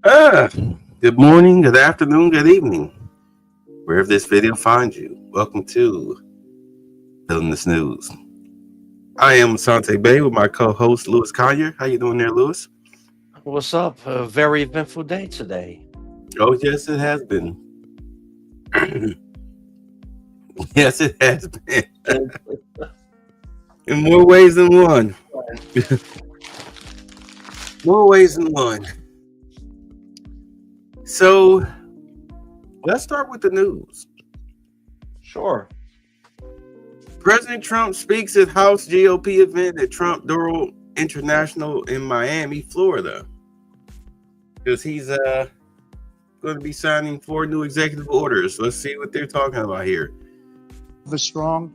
Ah, good morning, good afternoon, good evening, wherever this video finds you. Welcome to Building the Snooze. I am Sante Bay with my co-host Lewis Collier. How you doing there, Lewis? What's up? A very eventful day today. Oh, yes, it has been. Yes, it has been. In more ways than one. More ways than one. So, let's start with the news. Sure. President Trump speaks at House GOP event at Trump Doral International in Miami, Florida. Because he's going to be signing 4 new executive orders. Let's see what they're talking about here. A strong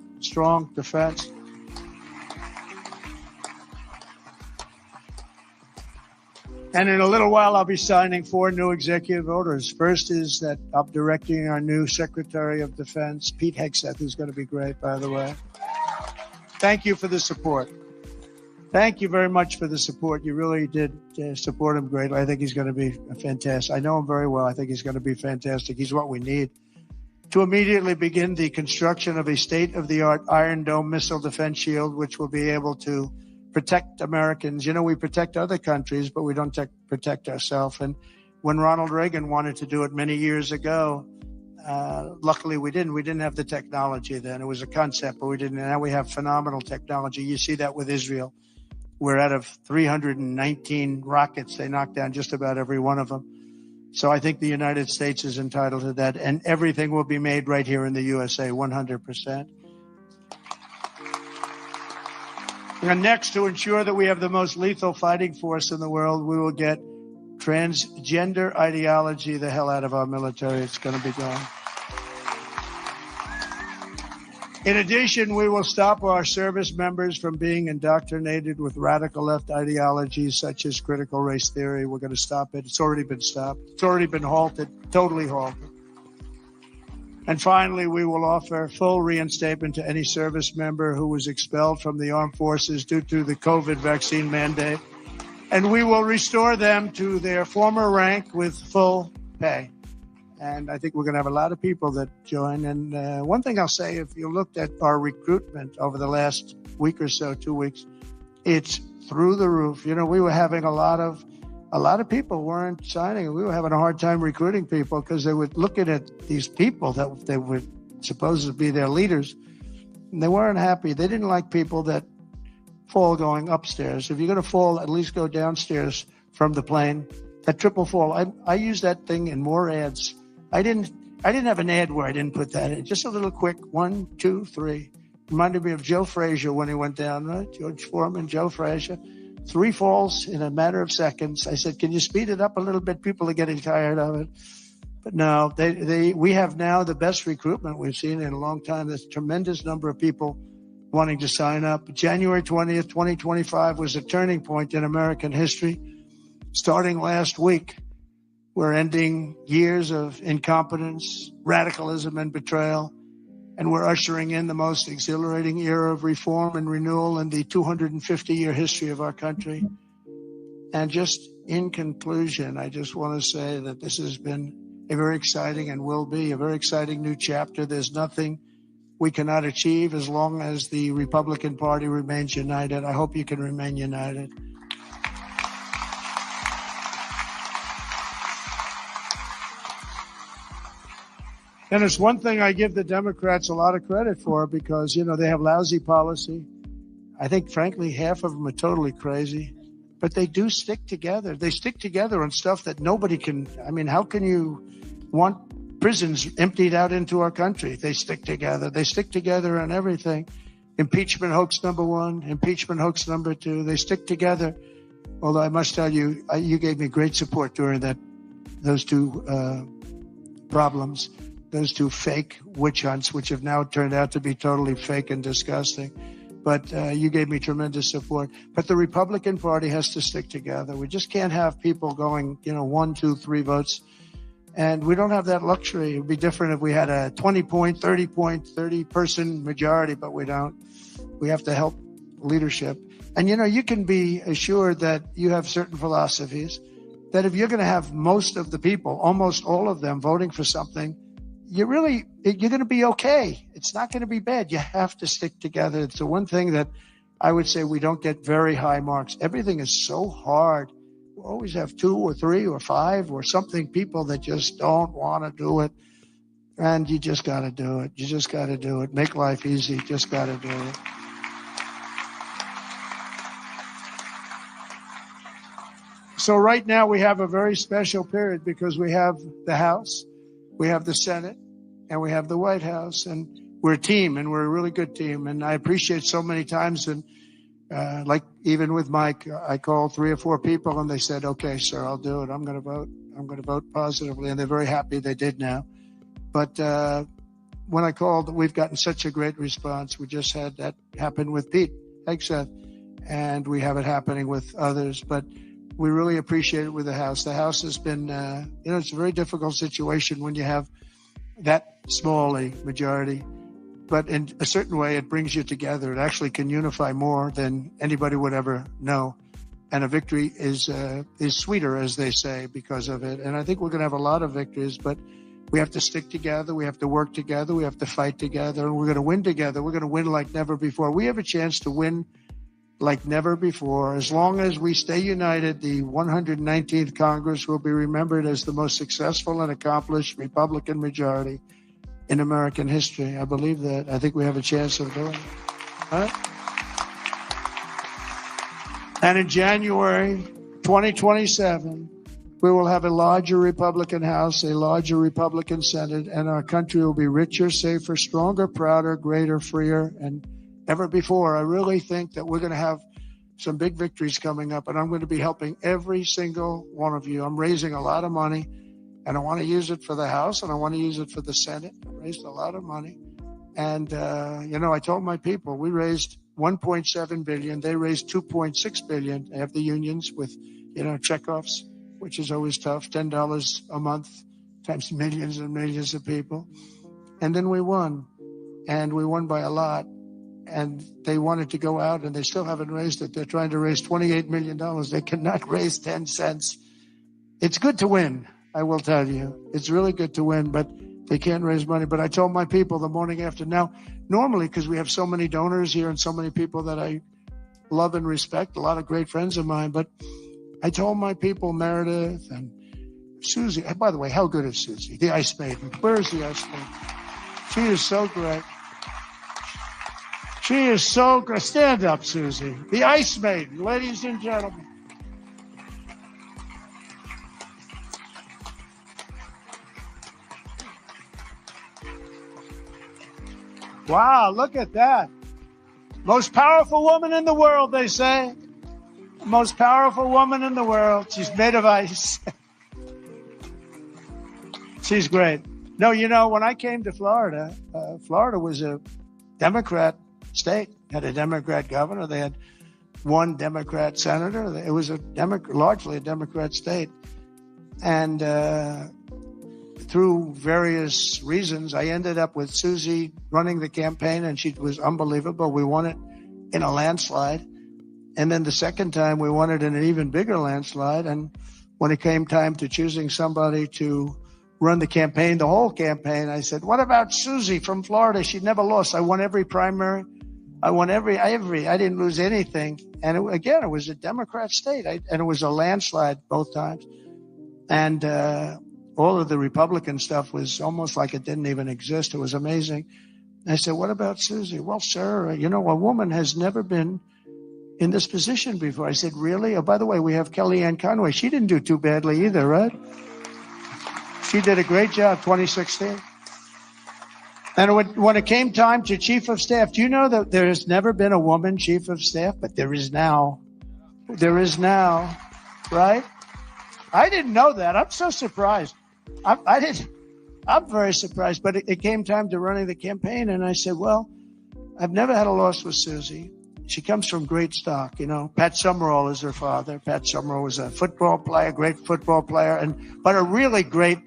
defense. And in a little while, I'll be signing 4 new executive orders. First is that I'm directing our new Secretary of Defense, Pete Hegseth, who's going to be great, by the way. Thank you for the support. Thank you very much for the support. You really did support him greatly. I think he's going to be fantastic. I know him very well. I think he's going to be fantastic. He's what we need to immediately begin the construction of a state-of-the-art Iron Dome missile defense shield, which will be able to protect Americans. You know, we protect other countries, but we don't protect ourselves. And when Ronald Reagan wanted to do it many years ago, luckily we didn't. We didn't have the technology then. It was a concept, but we didn't. And now we have phenomenal technology. You see that with Israel. We're out of 319 rockets. They knocked down just about every one of them. So I think the United States is entitled to that. And everything will be made right here in the USA, 100%. And next, to ensure that we have the most lethal fighting force in the world, we will get transgender ideology the hell out of our military. It's going to be gone. In addition, we will stop our service members from being indoctrinated with radical left ideologies such as critical race theory. We're going to stop it. It's already been stopped. It's already been halted, totally halted. And finally, we will offer full reinstatement to any service member who was expelled from the armed forces due to the COVID vaccine mandate. And we will restore them to their former rank with full pay. And I think we're going to have a lot of people that join. And one thing I'll say, if you looked at our recruitment over the last week or so, 2 weeks, it's through the roof. You know, we were having a lot of people weren't signing. We were having a hard time recruiting people because they were looking at these people that they were supposed to be their leaders, and they weren't happy. They didn't like people that fall going upstairs. If you're going to fall, at least go downstairs from the plane. That triple fall. I use that thing in more ads. I didn't have an ad where I didn't put that in. Just a little quick 1, 2, 3. Reminded me of Joe Frazier when he went down, right? George Foreman, Joe Frazier. 3 falls in a matter of seconds. I said, can you speed it up a little bit? People are getting tired of it. But no, we have now the best recruitment we've seen in a long time. There's a tremendous number of people wanting to sign up. January 20th, 2025 was a turning point in American history. Starting last week, we're ending years of incompetence, radicalism, and betrayal. And we're ushering in the most exhilarating era of reform and renewal in the 250-year history of our country. And just in conclusion, I just want to say that this has been a very exciting and will be a very exciting new chapter. There's nothing we cannot achieve as long as the Republican Party remains united. I hope you can remain united. And it's one thing I give the Democrats a lot of credit for because, you know, they have lousy policy. I think, frankly, half of them are totally crazy. But they do stick together. They stick together on stuff that nobody can. I mean, how can you want prisons emptied out into our country? They stick together. They stick together on everything. Impeachment hoax number 1, impeachment hoax number 2. They stick together. Although I must tell you, you gave me great support during those 2 problems. Those 2 fake witch hunts, which have now turned out to be totally fake and disgusting. But you gave me tremendous support. But the Republican Party has to stick together. We just can't have people going, 1, 2, 3 votes. And we don't have that luxury. It would be different if we had a 20-point, 30-person majority, but we don't. We have to help leadership. And, you can be assured that you have certain philosophies. that if you're going to have most of the people, almost all of them, voting for something, you're going to be okay. It's not going to be bad. You have to stick together. It's the one thing that I would say we don't get very high marks. Everything is so hard. We always have 2 or 3 or 5 or something, people that just don't want to do it. And you just got to do it. You just got to do it. Make life easy. Just got to do it. So right now we have a very special period because we have the House, we have the Senate, and we have the White House. And we're a team, and we're a really good team. And I appreciate so many times, and like even with Mike, I called 3 or 4 people, and they said, okay, sir, I'll do it. I'm going to vote. I'm going to vote positively. And they're very happy they did now. But when I called, we've gotten such a great response. We just had that happen with Pete Hegseth, and we have it happening with others. But we really appreciate it with the House. The House has been, it's a very difficult situation when you have that small a majority. But in a certain way, it brings you together. It actually can unify more than anybody would ever know. And a victory is sweeter, as they say, because of it. And I think we're going to have a lot of victories, but we have to stick together. We have to work together. We have to fight together. And we're going to win together. We're going to win like never before. We have a chance to win like never before. As long as we stay united, the 119th Congress will be remembered as the most successful and accomplished Republican majority in American history. I believe that. I think we have a chance of doing it. All right? And in January 2027, we will have a larger Republican House, a larger Republican Senate, and our country will be richer, safer, stronger, prouder, greater, freer, and ever before. I really think that we're going to have some big victories coming up, and I'm going to be helping every single one of you. I'm raising a lot of money, and I want to use it for the House, and I want to use it for the Senate. I raised a lot of money. And, I told my people, we raised $1.7 billion. They raised $2.6 billion. They have the unions with, checkoffs, which is always tough, $10 a month times millions and millions of people. And then we won, and we won by a lot. And they wanted to go out, and they still haven't raised it. They're trying to raise $28 million. They cannot raise 10 cents. It's good to win, I will tell you. It's really good to win, but they can't raise money. But I told my people the morning after. Now, normally, because we have so many donors here and so many people that I love and respect, a lot of great friends of mine, but I told my people, Meredith and Susie, by the way, how good is Susie? The Ice Maiden. Where is the Ice Maiden? She is so great. She is so great. Stand up, Susie. The Ice Maiden, ladies and gentlemen. Wow, look at that. Most powerful woman in the world, they say. Most powerful woman in the world. She's made of ice. She's great. No, when I came to Florida, Florida was a Democrat state, had a Democrat governor. They had one Democrat senator. It was largely a Democrat state. And through various reasons, I ended up with Susie running the campaign, and she was unbelievable. We won it in a landslide. And then the second time, we won it in an even bigger landslide. And when it came time to choosing somebody to run the campaign, the whole campaign, I said, what about Susie from Florida? She never lost. I won every primary. I won every. I didn't lose anything. And it was a Democrat state. And it was a landslide both times. And all of the Republican stuff was almost like it didn't even exist. It was amazing. And I said, what about Susie? Well, sir, a woman has never been in this position before. I said, really? Oh, by the way, we have Kellyanne Conway. She didn't do too badly either, right? She did a great job, 2016. And when it came time to chief of staff, do you know that there has never been a woman chief of staff? But there is now. There is now, right? I didn't know that. I'm so surprised. I'm very surprised. But it came time to running the campaign, and I said, well, I've never had a loss with Susie. She comes from great stock, Pat Summerall is her father. Pat Summerall was a football player, great football player, but a really great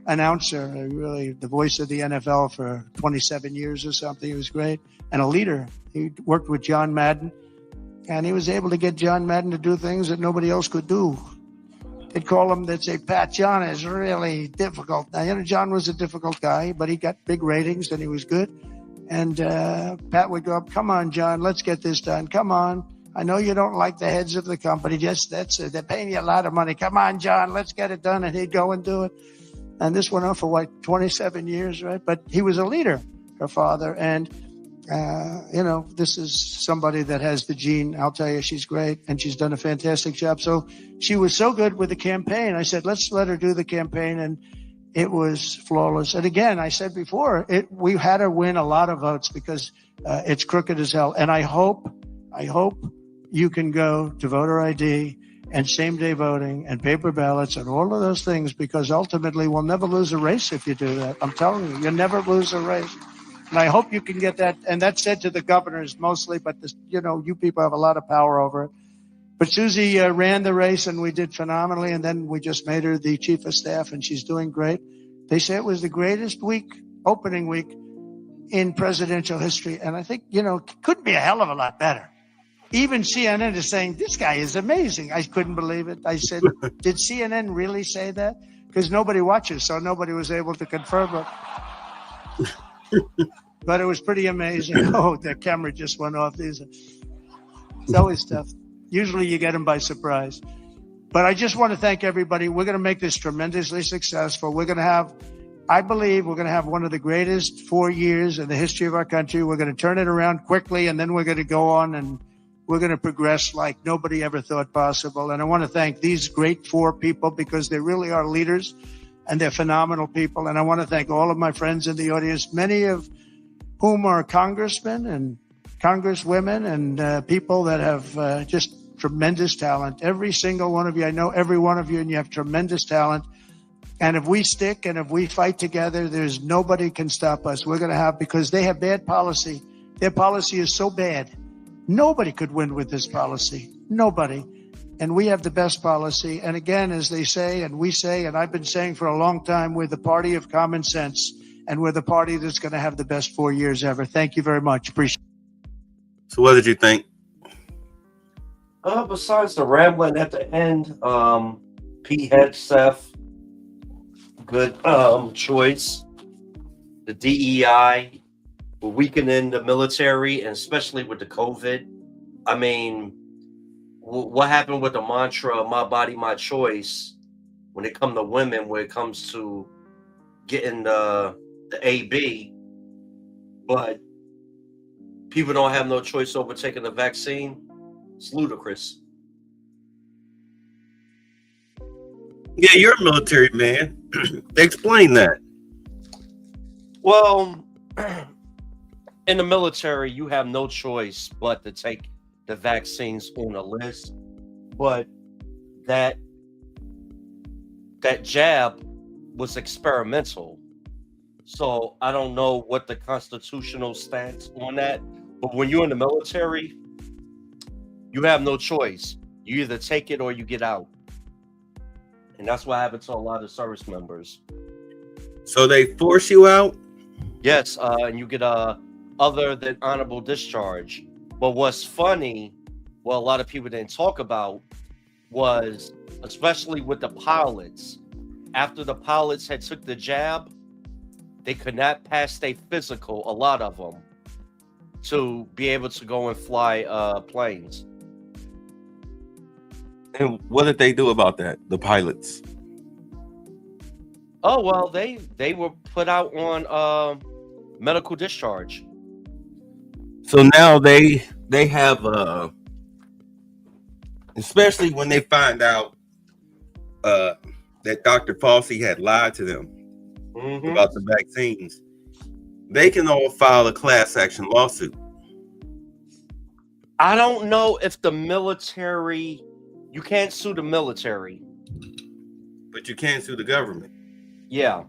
announcer, really the voice of the NFL for 27 years or something. He was great, and a leader. He worked with John Madden, and he was able to get John Madden to do things that nobody else could do. they'd call him, they'd say, Pat, John is really difficult. Now, John was a difficult guy, but he got big ratings and he was good. And Pat would go up, come on, John, let's get this done. Come on. I know you don't like the heads of the company. Just that's it. They're paying you a lot of money. Come on, John, let's get it done. And he'd go and do it. And this went on for 27 years, right? But he was a leader, her father. And, this is somebody that has the gene. I'll tell you, she's great. And she's done a fantastic job. So she was so good with the campaign. I said, let's let her do the campaign. And it was flawless. And again, I said before, we had her win a lot of votes because it's crooked as hell. And I hope you can go to voter ID and same-day voting and paper ballots and all of those things, because ultimately we'll never lose a race if you do that. I'm telling you, you'll never lose a race. And I hope you can get that. And that's said to the governors mostly, but you people have a lot of power over it. But Susie ran the race and we did phenomenally. And then we just made her the chief of staff and she's doing great. They say it was the greatest opening week in presidential history. And I think, couldn't be a hell of a lot better. Even CNN is saying, this guy is amazing. I couldn't believe it. I said, did CNN really say that? Because nobody watches, so nobody was able to confirm it. But it was pretty amazing. Oh, the camera just went off. It's always tough. Usually you get them by surprise. But I just want to thank everybody. We're going to make this tremendously successful. I believe we're going to have one of the greatest 4 years in the history of our country. We're going to turn it around quickly, and then we're going to go on and we're going to progress like nobody ever thought possible. And I want to thank these great 4 people because they really are leaders and they're phenomenal people. And I want to thank all of my friends in the audience, many of whom are congressmen and congresswomen and people that have just tremendous talent. Every single one of you, I know every one of you, and you have tremendous talent. And if we stick and if we fight together, there's nobody can stop us. We're going to have, because they have bad policy. Their policy is so bad. Nobody could win with this policy. Nobody. And we have the best policy. And again, as they say, and we say, and I've been saying for a long time, we're the party of common sense. And we're the party that's going to have the best 4 years ever. Thank you very much. Appreciate it. So what did you think? Besides the rambling at the end, Pete Hegseth, good choice. The DEI, we're weakening the military, and especially with the COVID. I mean, what happened with the mantra, my body, my choice, when it comes to women, when it comes to getting the AB, but people don't have no choice over taking the vaccine? It's ludicrous. Yeah, you're a military man. Explain that. Well, in the military, you have no choice but to take the vaccines on a list. But that jab was experimental. So I don't know what the constitutional stance on that. But when you're in the military, you have no choice. You either take it or you get out. And that's what happened to a lot of service members. So they force you out? Yes, and you get other than honorable discharge. But what's funny, what a lot of people didn't talk about, was especially with the pilots. After the pilots had took the jab, they could not pass their physical, a lot of them, to be able to go and fly planes. And what did they do about that, the pilots? Oh, well, they were put out on medical discharge. So now they have, especially when they find out that Dr. Fauci had lied to them about the vaccines, they can all file a class action lawsuit. I don't know if the military, you can't sue the military. But you can sue the government. Yeah.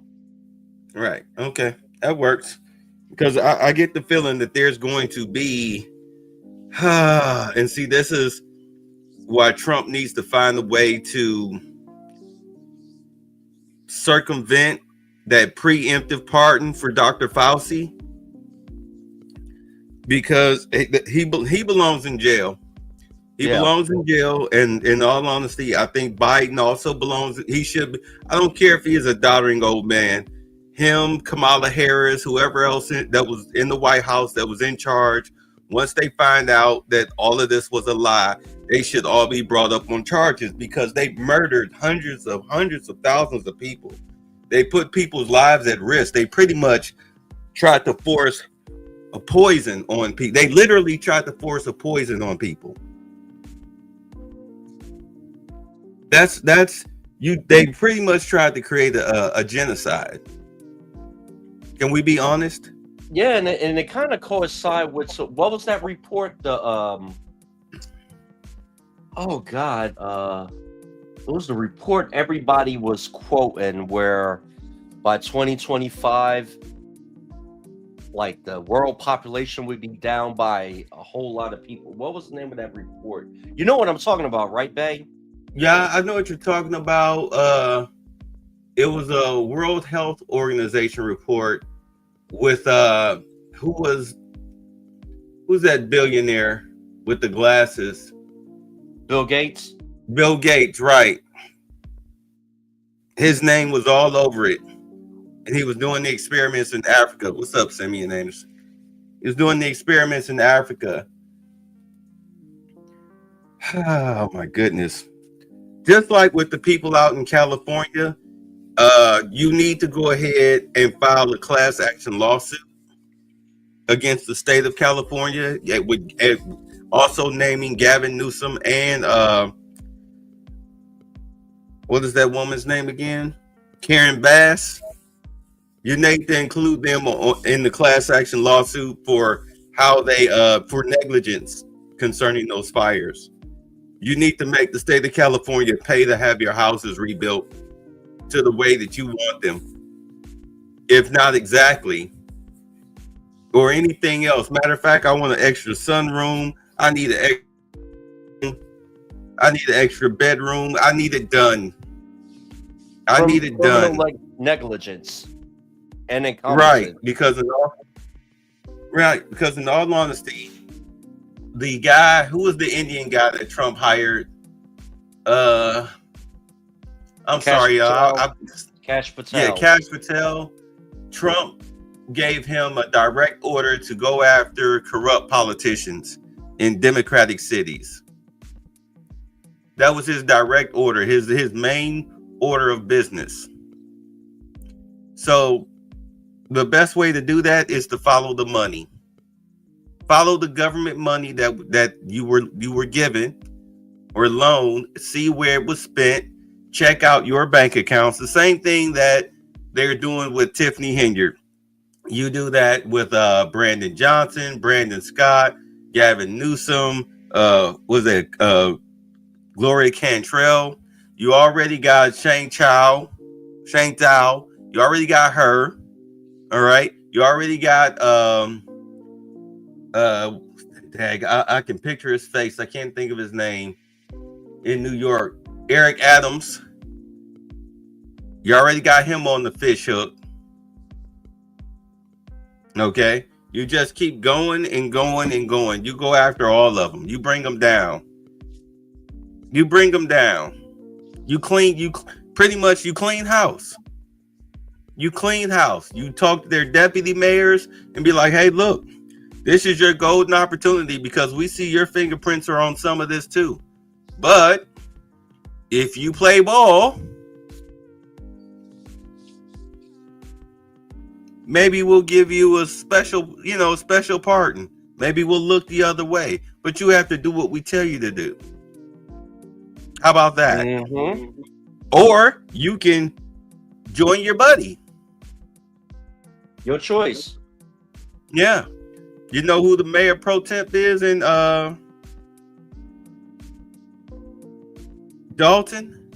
Right. Okay. That works. Because I get the feeling that there's going to be, and see, this is why Trump needs to find a way to circumvent that preemptive pardon for Dr. Fauci, because he belongs in jail He Yeah. belongs in jail, and in all honesty, I think Biden also belongs. He should be. I don't care if he is a doddering old man. Him, Kamala Harris, whoever else that was in the White House that was in charge. Once they find out that all of this was a lie, they should all be brought up on charges because they murdered hundreds of thousands of people. They put people's lives at risk. They pretty much tried to force a poison on people. They literally tried to force a poison on people. That's you. They pretty much tried to create a genocide. Can we be honest? Yeah, and it kind of coincide with what was that report? The oh God, it was the report everybody was quoting where by 2025, like the world population would be down by a whole lot of people. What was the name of that report? You know what I'm talking about, right, Bay? Yeah, I know what you're talking about. It was a World Health Organization report with who's that billionaire with the glasses? Bill Gates. Bill Gates, right. His name was all over it. And he was doing the experiments in Africa. What's up, Simeon Anderson? He was doing the experiments in Africa. Oh my goodness. Just like with the people out in California, you need to go ahead and file a class action lawsuit against the state of California. Also naming Gavin Newsom and what is that woman's name again? Karen Bass. You need to include them in the class action lawsuit for how they for negligence concerning those fires. You need to make the state of California pay to have your houses rebuilt to the way that you want them, if not exactly, or anything else. Matter of fact, I want an extra sunroom. I need an extra bedroom. I need it done. I need it done. Like negligence and incompetence. Because in all honesty, the guy who was the Indian guy that Trump hired, I'm sorry, y'all. Kash Patel. Yeah, Kash Patel. Trump gave him a direct order to go after corrupt politicians in Democratic cities. That was his direct order, his main order of business. So the best way to do that is to follow the money. Follow the government money that you were given or loaned. See where it was spent. Check out your bank accounts. The same thing that they're doing with Tiffany Henyard. You do that with Brandon Johnson, Brandon Scott, Gavin Newsom. Gloria Cantrell. You already got Shane Chow. You already got her. All right. You already got I can picture his face. I can't think of his name. In New York, Eric Adams. You already got him on the fish hook. Okay. You just keep going and going and going. You go after all of them. You bring them down. You clean house. You talk to their deputy mayors and be like, hey, look, this is your golden opportunity because we see your fingerprints are on some of this too. But if you play ball, maybe we'll give you a special pardon. Maybe we'll look the other way, but you have to do what we tell you to do. How about that? Mm-hmm. Or you can join your buddy. Your choice. Yeah. You know who the mayor pro temp is in Dalton?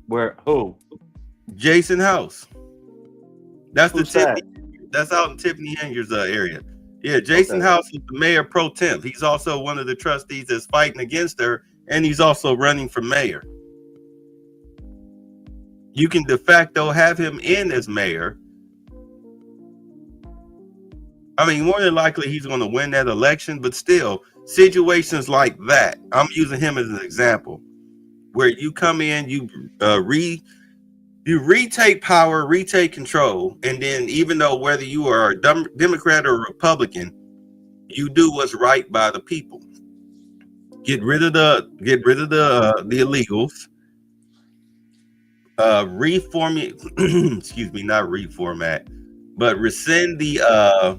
Where? Who? Jason House. That's Who's the Tiffany. That's out in Tiffany Henyard's area. Yeah, Jason House is the mayor pro temp. He's also one of the trustees that's fighting against her, and he's also running for mayor. You can de facto have him in as mayor, I mean, more than likely he's going to win that election, but still, situations like that, I'm using him as an example, where you come in, you retake power, retake control, and then even though whether you are a Democrat or Republican, you do what's right by the people. Get rid of the illegals. Excuse me, not reformat, but rescind the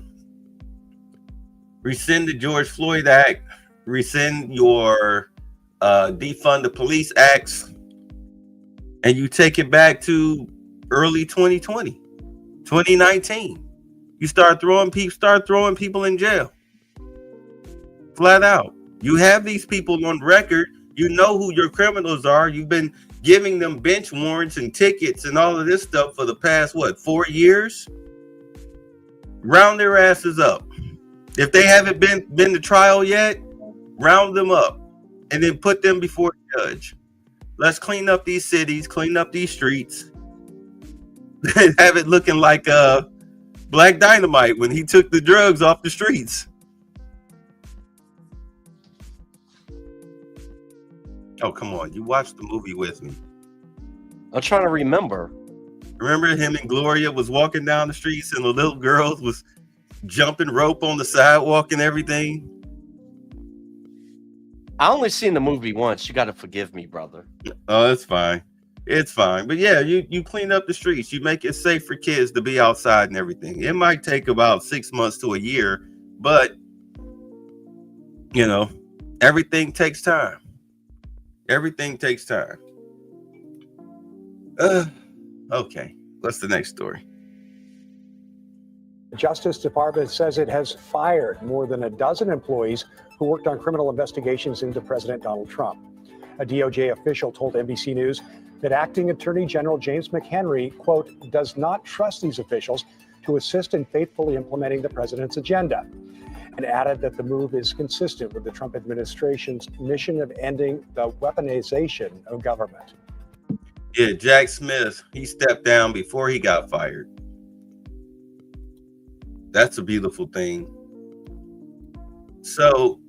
George Floyd Act, rescind your defund the police acts, and you take it back to early 2020, 2019. You start throwing people in jail. Flat out. You have these people on record. You know who your criminals are. You've been giving them bench warrants and tickets and all of this stuff for the past, 4 years? Round their asses up. If they haven't been to trial yet, round them up and then put them before the judge. Let's clean up these cities, clean up these streets, and have it looking like Black Dynamite when he took the drugs off the streets. Oh, come on. You watched the movie with me. I'm trying to remember. Remember him and Gloria was walking down the streets and the little girls was jumping rope on the sidewalk and everything? I only seen the movie once. You got to forgive me, brother. Oh, it's fine. It's fine. But yeah, you clean up the streets. You make it safe for kids to be outside and everything. It might take about 6 months to a year, but, everything takes time. Everything takes time. Okay. What's the next story? The Justice Department says it has fired more than a dozen employees who worked on criminal investigations into President Donald Trump. A DOJ official told NBC News that Acting Attorney General James McHenry, quote, does not trust these officials to assist in faithfully implementing the president's agenda, and added that the move is consistent with the Trump administration's mission of ending the weaponization of government. Yeah, Jack Smith, he stepped down before he got fired. That's a beautiful thing. So,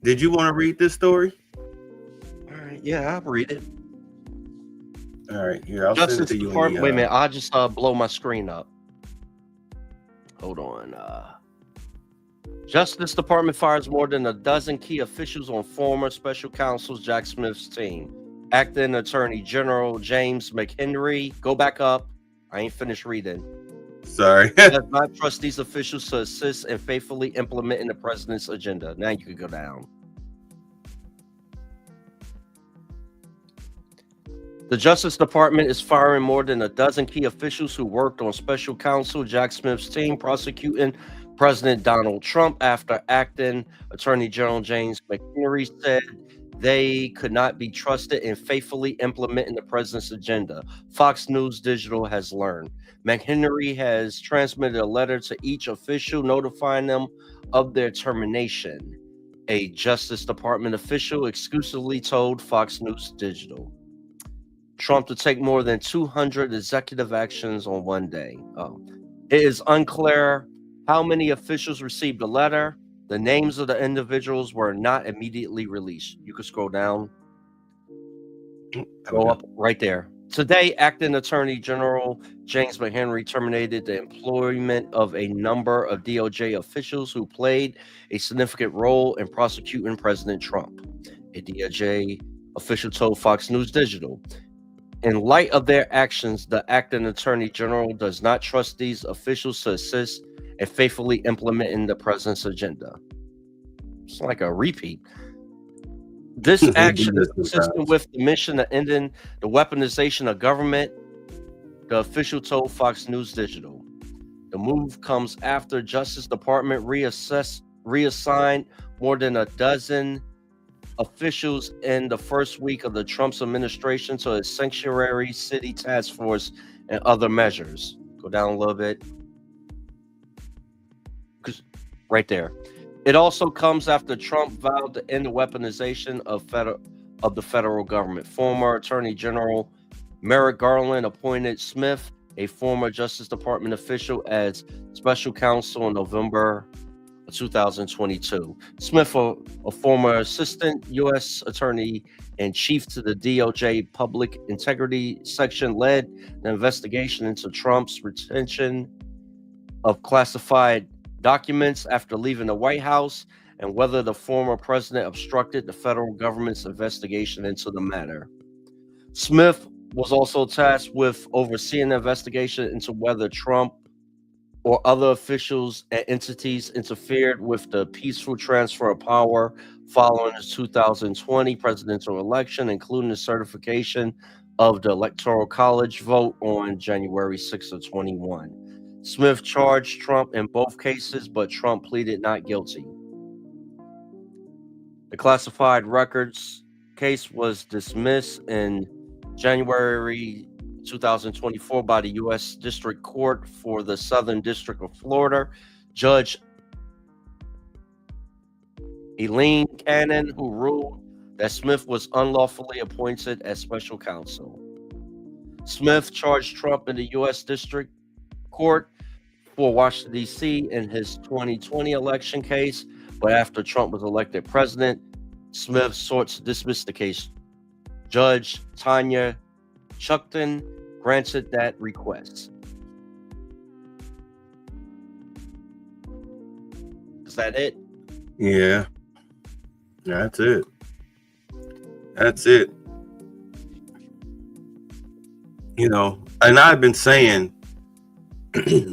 did you want to read this story? All right, yeah, I'll read it. All right, here, I'll send it to you. Wait a minute, I'll just blow my screen up. Hold on. Justice Department fires more than a dozen key officials on former special counsel Jack Smith's team. Acting Attorney General James McHenry, go back up. I ain't finished reading. Sorry. Does not trust these officials to assist in faithfully implementing the president's agenda. Now you can go down. The Justice Department is firing more than a dozen key officials who worked on special counsel Jack Smith's team prosecuting President Donald Trump after Acting Attorney General James McHenry said they could not be trusted in faithfully implementing the president's agenda. Fox News Digital has learned. McHenry has transmitted a letter to each official notifying them of their termination. A Justice Department official exclusively told Fox News Digital. Trump to take more than 200 executive actions on one day. It is unclear how many officials received the letter. The names of the individuals were not immediately released. You can scroll down. Go up right there. Today, Acting Attorney General James McHenry terminated the employment of a number of DOJ officials who played a significant role in prosecuting President Trump. A DOJ official told Fox News Digital. In light of their actions, the Acting Attorney General does not trust these officials to assist in faithfully implementing the president's agenda. It's like a repeat. This action is consistent with the mission of ending the weaponization of government, the official told Fox News Digital. The move comes after Justice Department reassigned more than a dozen officials in the first week of the Trump's administration to a sanctuary city task force and other measures. Go down a little bit. Right there. It also comes after Trump vowed to end the weaponization of the federal government. Former Attorney General Merrick Garland appointed Smith a former Justice Department official, as special counsel in November 2022. Smith, a former assistant U.S. attorney and chief to the DOJ Public Integrity Section, led an investigation into Trump's retention of classified documents after leaving the White House and whether the former president obstructed the federal government's investigation into the matter. Smith was also tasked with overseeing the investigation into whether Trump or other officials and entities interfered with the peaceful transfer of power following the 2020 presidential election, including the certification of the Electoral College vote on January 6th of 21. Smith charged Trump in both cases, but Trump pleaded not guilty. The classified records case was dismissed in January 2024 by the U.S. District Court for the Southern District of Florida. Judge Eileen Cannon, who ruled that Smith was unlawfully appointed as special counsel. Smith charged Trump in the U.S. District Court for Washington, D.C. in his 2020 election case, but after Trump was elected president, Smith sought to dismiss the case. Judge Tanya Chuckton granted that request. Is that it? Yeah. That's it. That's it. You know, and I've been saying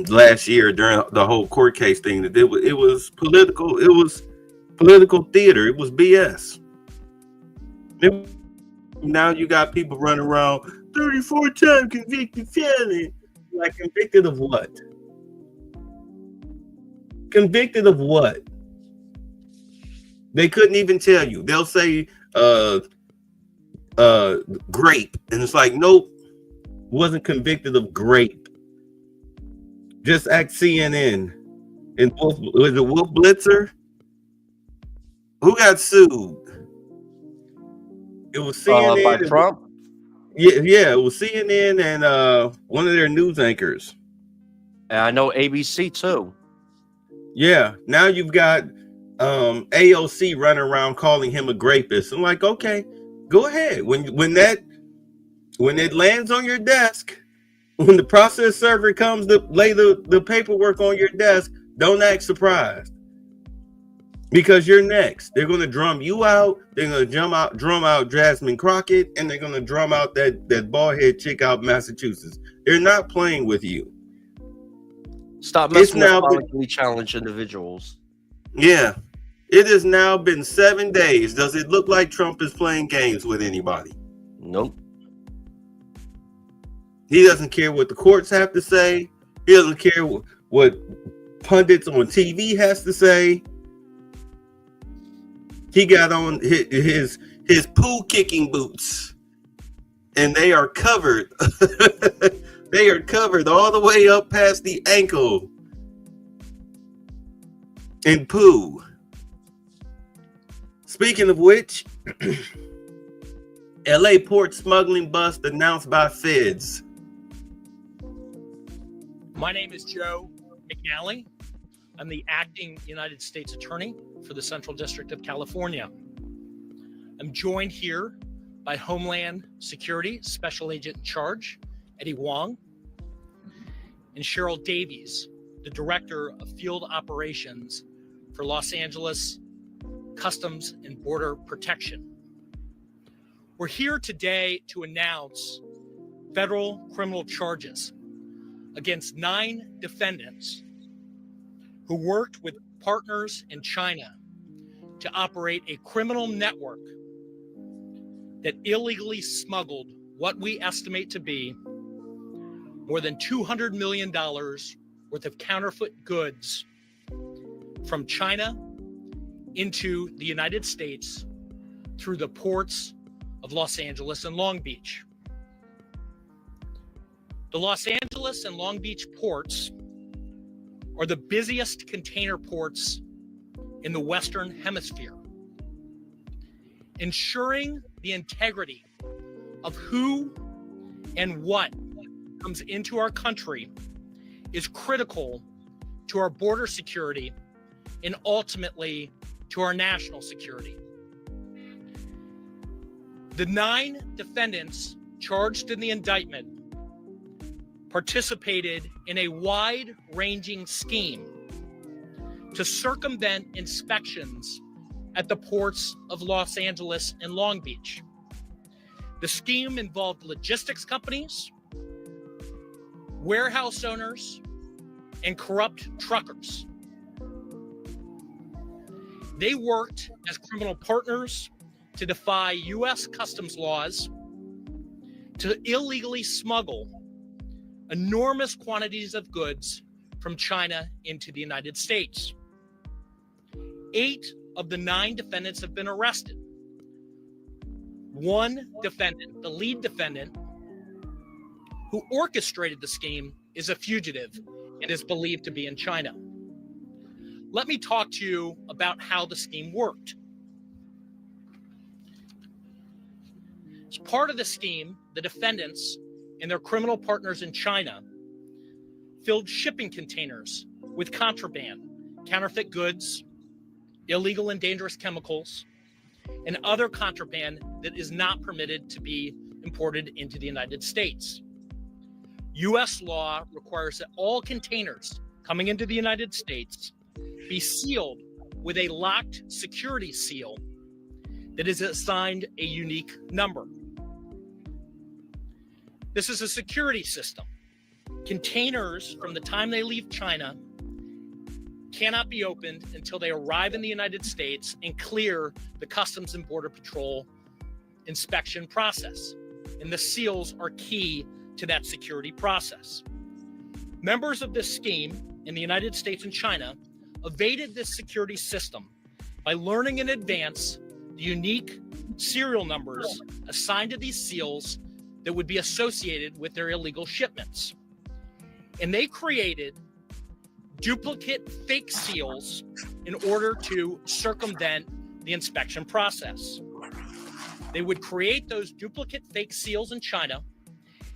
last year during the whole court case thing that it was political. It was political theater. It was BS. Now you got people running around 34-time convicted felon. Like, convicted of what? Convicted of what? They couldn't even tell you. They'll say grape, and it's like, nope, wasn't convicted of grape. Just act CNN. And was it Wolf Blitzer? Who got sued? It was CNN by Trump. Yeah, it was CNN and one of their news anchors. And I know ABC too. Yeah, now you've got AOC running around calling him a grapist. I'm like, okay, go ahead. When it lands on your desk, when the process server comes to lay the paperwork on your desk, don't act surprised. Because you're next. They're going to drum you out. They're going to drum out Jasmine Crockett, and they're going to drum out that bald-head chick out in Massachusetts. They're not playing with you. Stop messing with politically challenged individuals. Yeah. It has now been 7 days. Does it look like Trump is playing games with anybody? Nope. He doesn't care what the courts have to say. He doesn't care what pundits on TV has to say. He got on his pool kicking boots, and they are covered. They are covered all the way up past the ankle in poo. Speaking of which, LA port smuggling bust announced by feds. My name is Joe McNally. I'm the acting United States Attorney for the Central District of California. I'm joined here by Homeland Security Special Agent in Charge, Eddie Wong, and Cheryl Davies, the Director of Field Operations for Los Angeles Customs and Border Protection. We're here today to announce federal criminal charges against 9 defendants who worked with partners in China to operate a criminal network that illegally smuggled what we estimate to be more than $200 million worth of counterfeit goods from China into the United States through the ports of Los Angeles and Long Beach. The Los Angeles and Long Beach ports are the busiest container ports in the Western Hemisphere. Ensuring the integrity of who and what comes into our country is critical to our border security and ultimately to our national security. The 9 defendants charged in the indictment participated in a wide-ranging scheme to circumvent inspections at the ports of Los Angeles and Long Beach. The scheme involved logistics companies, warehouse owners, and corrupt truckers. They worked as criminal partners to defy U.S. customs laws, to illegally smuggle enormous quantities of goods from China into the United States. 8 of the 9 defendants have been arrested. One defendant, the lead defendant, who orchestrated the scheme, is a fugitive and is believed to be in China. Let me talk to you about how the scheme worked. As part of the scheme, the defendants and their criminal partners in China filled shipping containers with contraband, counterfeit goods, illegal and dangerous chemicals, and other contraband that is not permitted to be imported into the United States. U.S. law requires that all containers coming into the United States be sealed with a locked security seal that is assigned a unique number. This is a security system. Containers from the time they leave China cannot be opened until they arrive in the United States and clear the Customs and Border Patrol inspection process. And the seals are key to that security process. Members of this scheme in the United States and China evaded this security system by learning in advance the unique serial numbers assigned to these seals that would be associated with their illegal shipments. And they created duplicate fake seals in order to circumvent the inspection process. They would create those duplicate fake seals in China,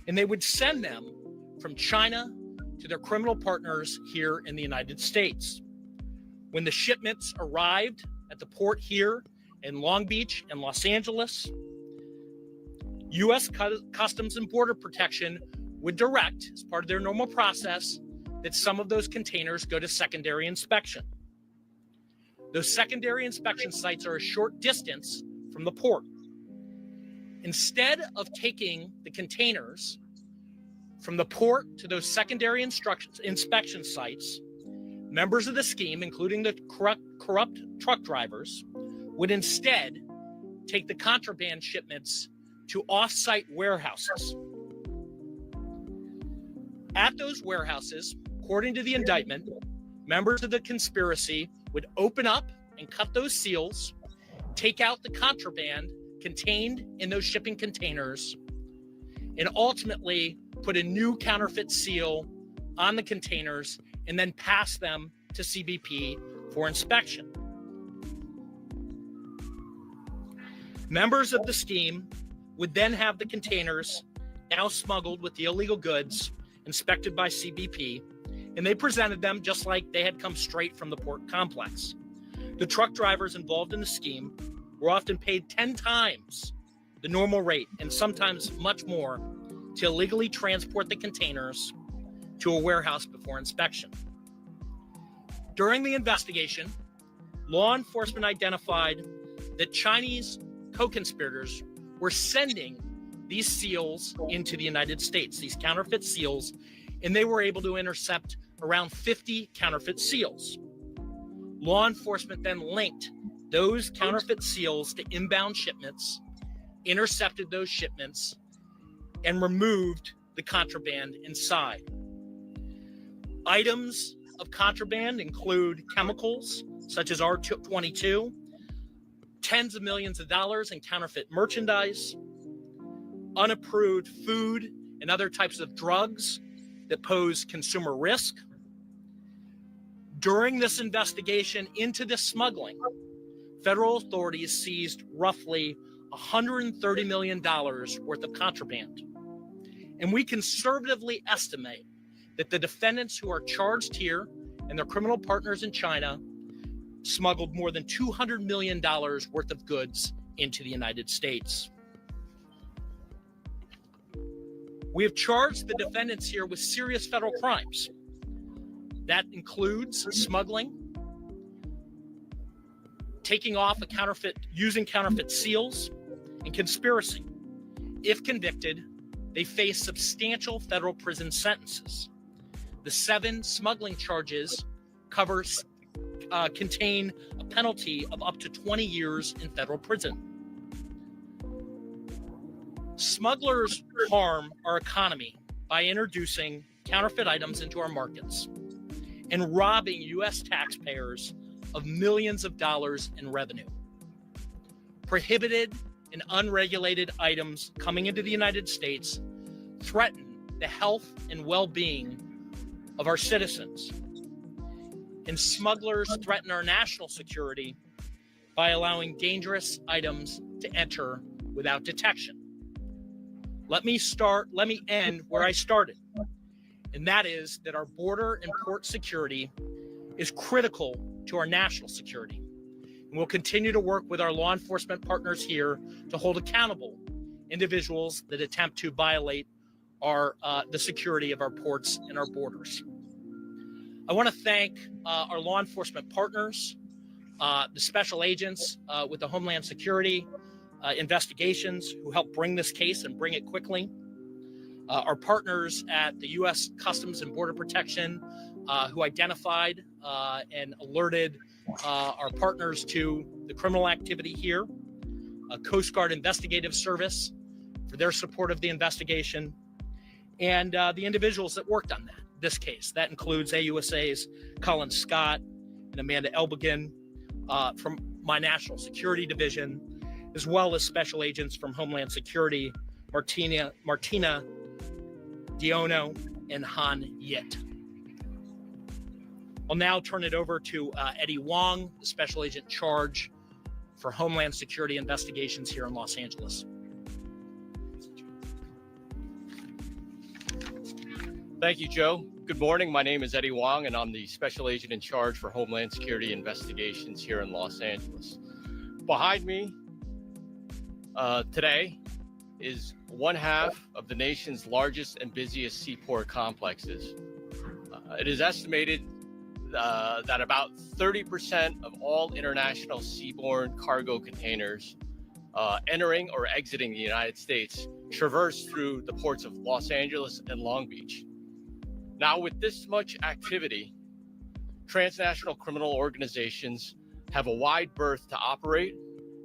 and they would send them from China to their criminal partners here in the United States. When the shipments arrived at the port here in Long Beach and Los Angeles, U.S. Customs and Border Protection would direct, as part of their normal process, that some of those containers go to secondary inspection. Those secondary inspection sites are a short distance from the port. Instead of taking the containers from the port to those secondary inspection sites, members of the scheme, including the corrupt truck drivers, would instead take the contraband shipments to off-site warehouses. At those warehouses, according to the indictment, members of the conspiracy would open up and cut those seals, take out the contraband contained in those shipping containers, and ultimately put a new counterfeit seal on the containers and then pass them to CBP for inspection. Members of the scheme would then have the containers, now smuggled with the illegal goods, inspected by CBP, and they presented them just like they had come straight from the port complex. The truck drivers involved in the scheme were often paid 10 times the normal rate, and sometimes much more, to illegally transport the containers to a warehouse before inspection. During the investigation, law enforcement identified that Chinese co-conspirators were sending these seals into the United States, these counterfeit seals, and they were able to intercept around 50 counterfeit seals. Law enforcement then linked those counterfeit seals to inbound shipments, intercepted those shipments, and removed the contraband inside. Items of contraband include chemicals such as R22, tens of millions of dollars in counterfeit merchandise, unapproved food and other types of drugs that pose consumer risk. During this investigation into this smuggling, federal authorities seized roughly $130 million worth of contraband. And we conservatively estimate that the defendants who are charged here and their criminal partners in China smuggled more than $200 million worth of goods into the United States. We have charged the defendants here with serious federal crimes. That includes smuggling, taking off using counterfeit seals, and conspiracy. If convicted, they face substantial federal prison sentences. The 7 smuggling charges contain a penalty of up to 20 years in federal prison. Smugglers harm our economy by introducing counterfeit items into our markets and robbing U.S. taxpayers of millions of dollars in revenue. Prohibited and unregulated items coming into the United States threaten the health and well-being of our citizens. And smugglers threaten our national security by allowing dangerous items to enter without detection. Let me end where I started, and that is that our border and port security is critical to our national security. And we'll continue to work with our law enforcement partners here to hold accountable individuals that attempt to violate the security of our ports and our borders. I want to thank our law enforcement partners, the special agents with the Homeland Security investigations who helped bring this case and bring it quickly. Our partners at the U.S. Customs and Border Protection who identified and alerted our partners to the criminal activity here. Coast Guard Investigative Service for their support of the investigation, and the individuals that worked on this case. That includes AUSA's Colin Scott and Amanda Elbegin from my National Security Division, as well as special agents from Homeland Security, Martina Diono and Han Yit. I'll now turn it over to Eddie Wong, the special agent in charge for Homeland Security investigations here in Los Angeles. Thank you, Joe. Good morning. My name is Eddie Wong, and I'm the special agent in charge for Homeland Security investigations here in Los Angeles. Behind me today is one half of the nation's largest and busiest seaport complexes. It is estimated that about 30% of all international seaborne cargo containers entering or exiting the United States traverse through the ports of Los Angeles and Long Beach. Now, with this much activity, transnational criminal organizations have a wide berth to operate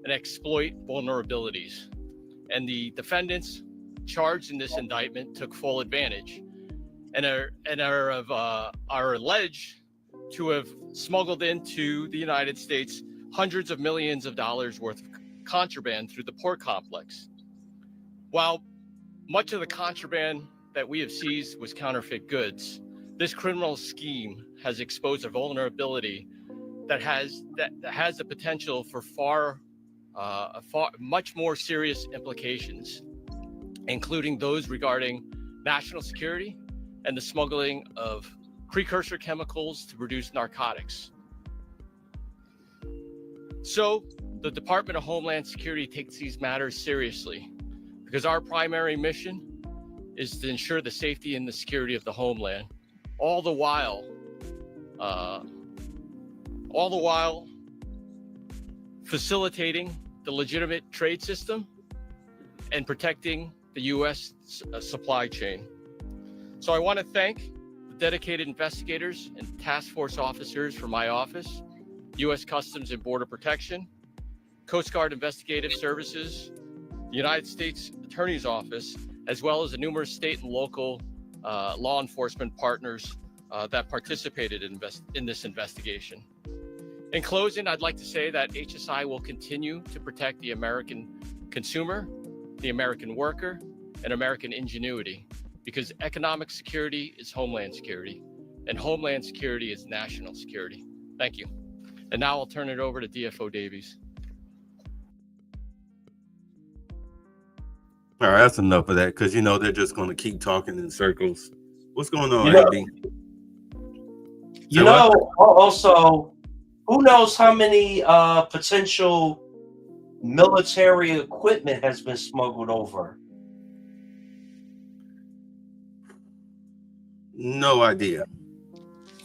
and exploit vulnerabilities. And the defendants charged in this indictment took full advantage and are alleged to have smuggled into the United States hundreds of millions of dollars worth of contraband through the port complex. While much of the contraband that we have seized was counterfeit goods, this criminal scheme has exposed a vulnerability that has the potential for much more serious implications, including those regarding national security and the smuggling of precursor chemicals to produce narcotics. So the Department of Homeland Security takes these matters seriously because our primary mission is to ensure the safety and the security of the homeland, all the while facilitating the legitimate trade system and protecting the U.S. supply chain. So I want to thank the dedicated investigators and task force officers from my office, U.S. Customs and Border Protection, Coast Guard Investigative Services, the United States Attorney's Office, as well as the numerous state and local law enforcement partners that participated in this investigation. In closing, I'd like to say that HSI will continue to protect the American consumer, the American worker, and American ingenuity, because economic security is homeland security, and homeland security is national security. Thank you. And now I'll turn it over to DFO Davies. All right, that's enough of that because they're just going to keep talking in circles. What's going on, You know- AB? Also, who knows how many potential military equipment has been smuggled over? No idea.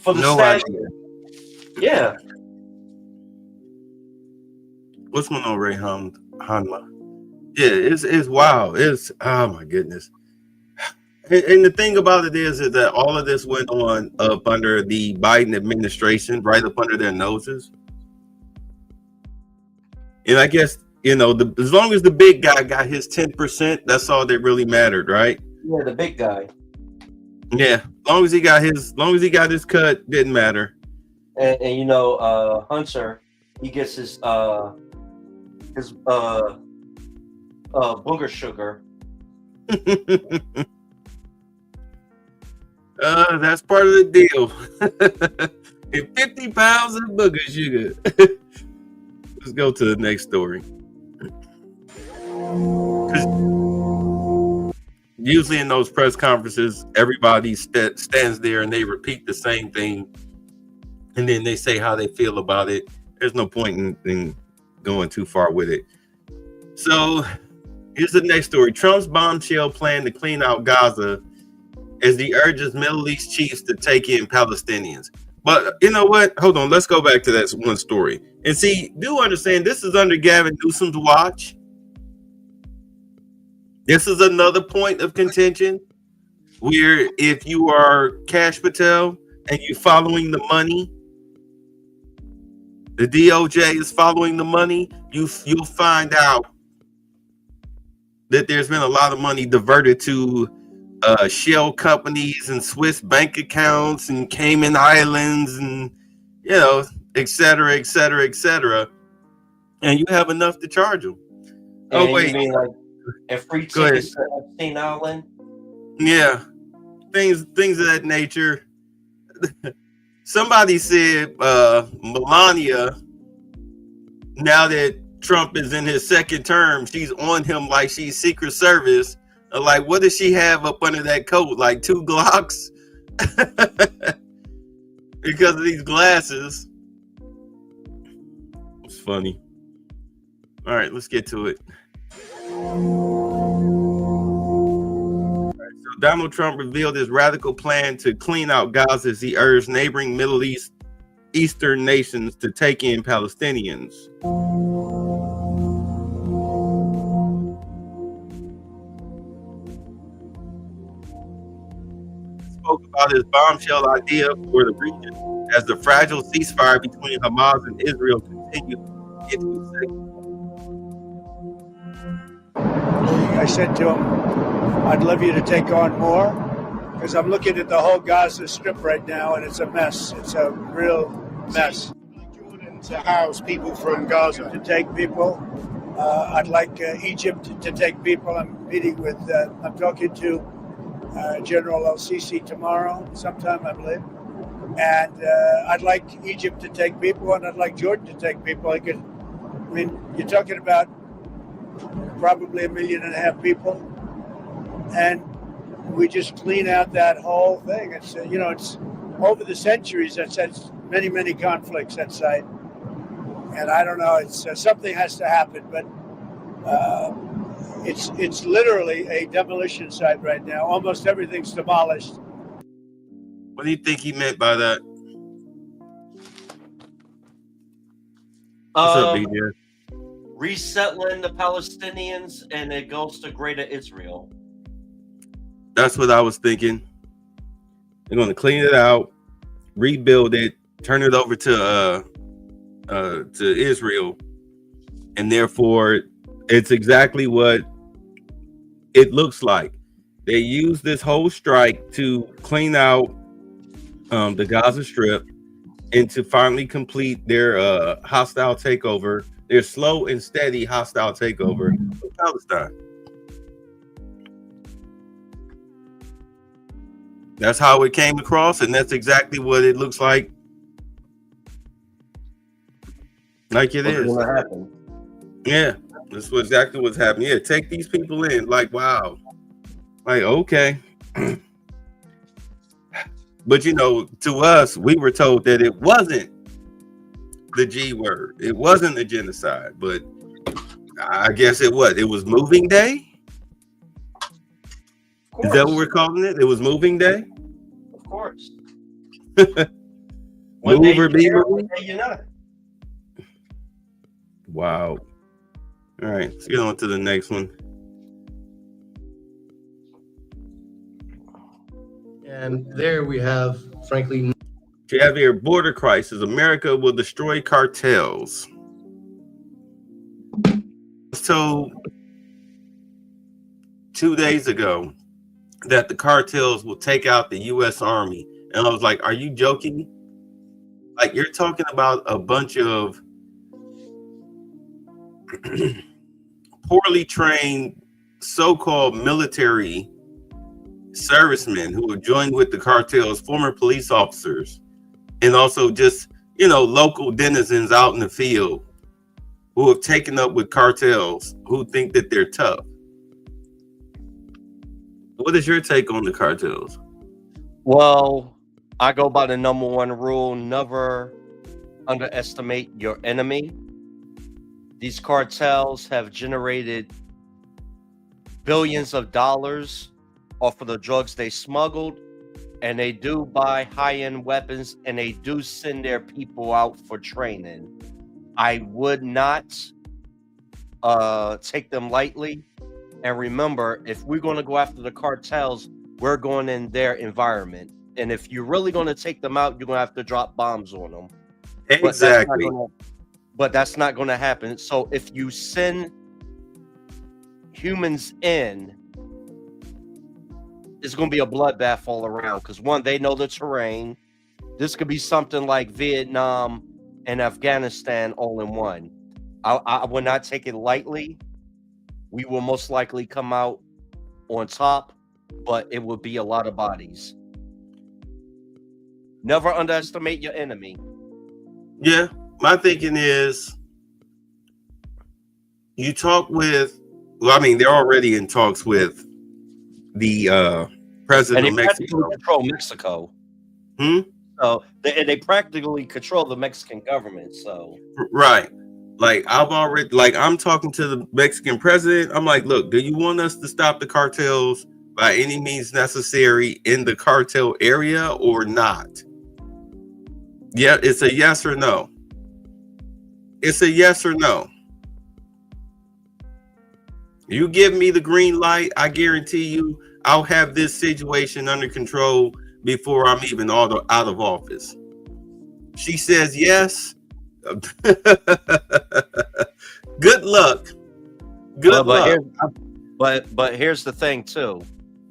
For the No stash. idea. Yeah. What's going on, Ray Hanma? Yeah, it's wild. It's, oh my goodness. And the thing about it is that all of this went on up under the Biden administration, right up under their noses. And I guess, as long as the big guy got his 10%, that's all that really mattered, right? Yeah, the big guy. Yeah, as long as he got his cut, didn't matter. And Hunter, he gets his booger sugar. That's part of the deal. And 50 pounds of booger sugar. Let's go to the next story. Usually in those press conferences, everybody stands there and they repeat the same thing. And then they say how they feel about it. There's no point in going too far with it. So here's the next story. Trump's bombshell plan to clean out Gaza as he urges Middle East chiefs to take in Palestinians. But you know what? Hold on. Let's go back to that one story. And see, do understand this is under Gavin Newsom's watch. This is another point of contention where if you are Kash Patel and you're following the money, the DOJ is following the money, you'll find out that there's been a lot of money diverted to shell companies and Swiss bank accounts and Cayman Islands and, et cetera, et cetera, et cetera. And you have enough to charge them. And Oh, wait. you mean like a free Go ahead. ticket to Epstein Island? Yeah. Things of that nature. Somebody said Melania, now that Trump is in his second term, she's on him like she's Secret Service. Like, what does she have up under that coat? Like 2 Glocks? Because of these glasses. It's funny. All right, let's get to it. All right, so Donald Trump revealed his radical plan to clean out Gaza as he urged neighboring Eastern nations to take in Palestinians. Spoke about his bombshell idea for the region as the fragile ceasefire between Hamas and Israel continues to get to its second. I said to him, I'd love you to take on more because I'm looking at the whole Gaza Strip right now and it's a mess. It's a real mess. Jordan to house people from Gaza. To take people, I'd like Egypt to take people. I'm talking to General El-Sisi tomorrow, sometime I believe. And I'd like Egypt to take people and I'd like Jordan to take people. You're talking about probably 1.5 million people, and we just clean out that whole thing. It's it's over the centuries that's many conflicts at site, and I don't know. It's something has to happen, but it's literally a demolition site right now. Almost everything's demolished. What do you think he meant by that? What's up, BJ? Resettling the Palestinians, and it goes to Greater Israel. That's what I was thinking. They're going to clean it out, rebuild it, turn it over to Israel, and therefore, it's exactly what it looks like. They use this whole strike to clean out the Gaza Strip and to finally complete their hostile takeover. Their slow and steady hostile takeover of Palestine. That's how it came across, and that's exactly what it looks like. Like it is. What's gonna happen? Yeah. That's exactly what's happening. Yeah, take these people in. Like, wow. Like, okay. But to us, we were told that it wasn't the G word. It wasn't a genocide, but I guess it was. It was moving day. Is that what we're calling it? It was moving day? Of course. Move or be moved? You know. Wow. All right, let's get on to the next one. And there we have, frankly, You have here border crisis. America will destroy cartels. So 2 days ago that the cartels will take out the U.S. Army. And I was like, are you joking? Like, you're talking about a bunch of poorly trained so-called military servicemen who have joined with the cartels, former police officers, and also just, local denizens out in the field who have taken up with cartels who think that they're tough. What is your take on the cartels? Well, I go by the number one rule: never underestimate your enemy. These cartels have generated billions of dollars off of the drugs they smuggled, and they do buy high-end weapons, and they do send their people out for training. I would not take them lightly. And remember, if we're going to go after the cartels, we're going in their environment. And if you're really going to take them out, you're going to have to drop bombs on them. Exactly. But that's not going to happen. So if you send humans in, it's going to be a bloodbath all around. Because one, they know the terrain. This could be something like Vietnam and Afghanistan all in one. I would not take it lightly. We will most likely come out on top, but it will be a lot of bodies. Never underestimate your enemy. Yeah, my thinking is you talk with, they're already in talks with the president of Mexico. Control Mexico. So they practically control the Mexican government. So right. Like, I'm talking to the Mexican president. I'm like, look, do you want us to stop the cartels by any means necessary in the cartel area or not? Yeah, it's a yes or no. It's a yes or no. You give me the green light, I guarantee you I'll have this situation under control before I'm even out of office. She says yes. Good luck. Good luck. But here's the thing too.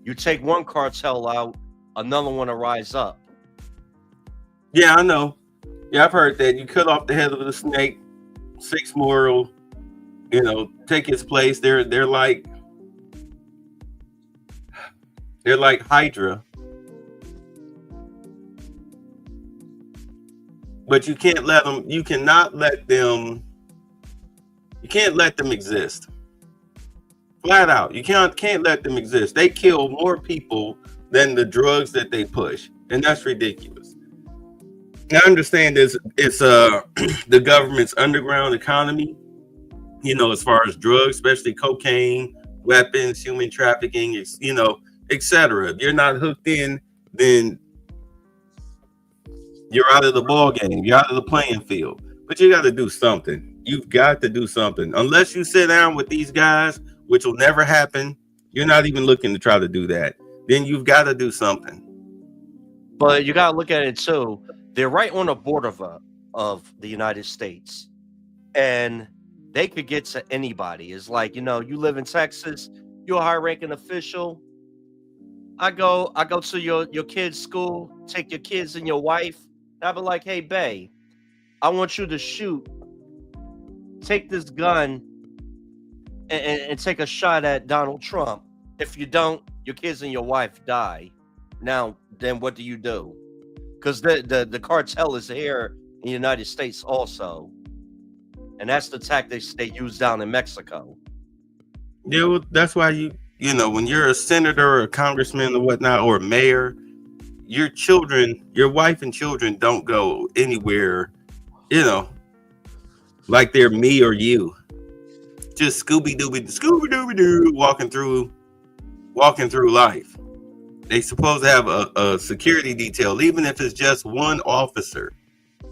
You take one cartel out, another one will rise up. Yeah, I know. Yeah, I've heard that. You cut off the head of the snake, 6 more will, take its place. They're like Hydra. But you can't let them, you cannot let them, you can't let them exist. Flat out. You can't let them exist. They kill more people than the drugs that they push. And that's ridiculous. Now, I understand it's the government's underground economy, as far as drugs, especially cocaine, weapons, human trafficking, etc. If you're not hooked in, then you're out of the ball game. You're out of the playing field. But you got to do something. You've got to do something. Unless you sit down with these guys, which will never happen, you're not even looking to try to do that. Then you've got to do something. But you got to look at it too. They're right on the border of the United States. And they could get to anybody. It's like, you live in Texas, you're a high-ranking official. I go to your kid's school, take your kids and your wife. I'll be like, hey, bae, I want you to shoot. Take this gun and take a shot at Donald Trump. If you don't, your kids and your wife die. Now, then what do you do? Because the cartel is here in the United States also. And that's the tactics they use down in Mexico. Yeah, well, that's why you know, when you're a senator or a congressman or whatnot, or a mayor, your children, your wife and children don't go anywhere, you know, like they're me or you. Just Scooby Dooby Doo walking through life. They supposed to have a security detail, even if it's just one officer.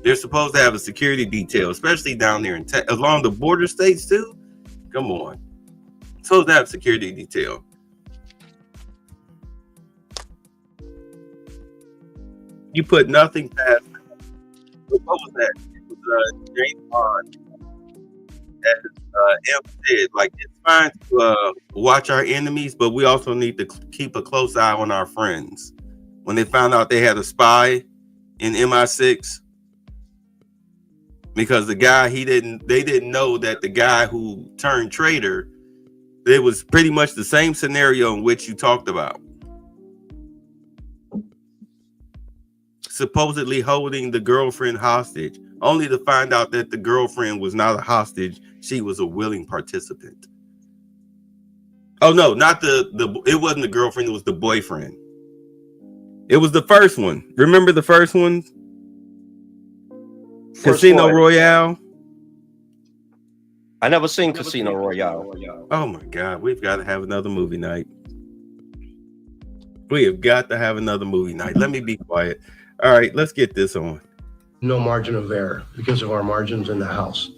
They're supposed to have a security detail, especially down there along the border states too. Come on, supposed to have security detail. You put nothing past. What was that? It was James Bond. As M said, like, it's fine to watch our enemies, but we also need to keep a close eye on our friends. When they found out they had a spy in MI6, because the guy they didn't know that the guy who turned traitor, it was pretty much the same scenario in which you talked about. Supposedly holding the girlfriend hostage, only to find out that the girlfriend was not a hostage. She was a willing participant. Oh no, not it wasn't the girlfriend, it was the boyfriend. It was the first one. Remember the first one? Casino Royale. I never seen Casino Royale. Oh my God, we've got to have another movie night. We have got to have another movie night. Let me be quiet. All right, let's get this on. No margin of error because of our margins in the House,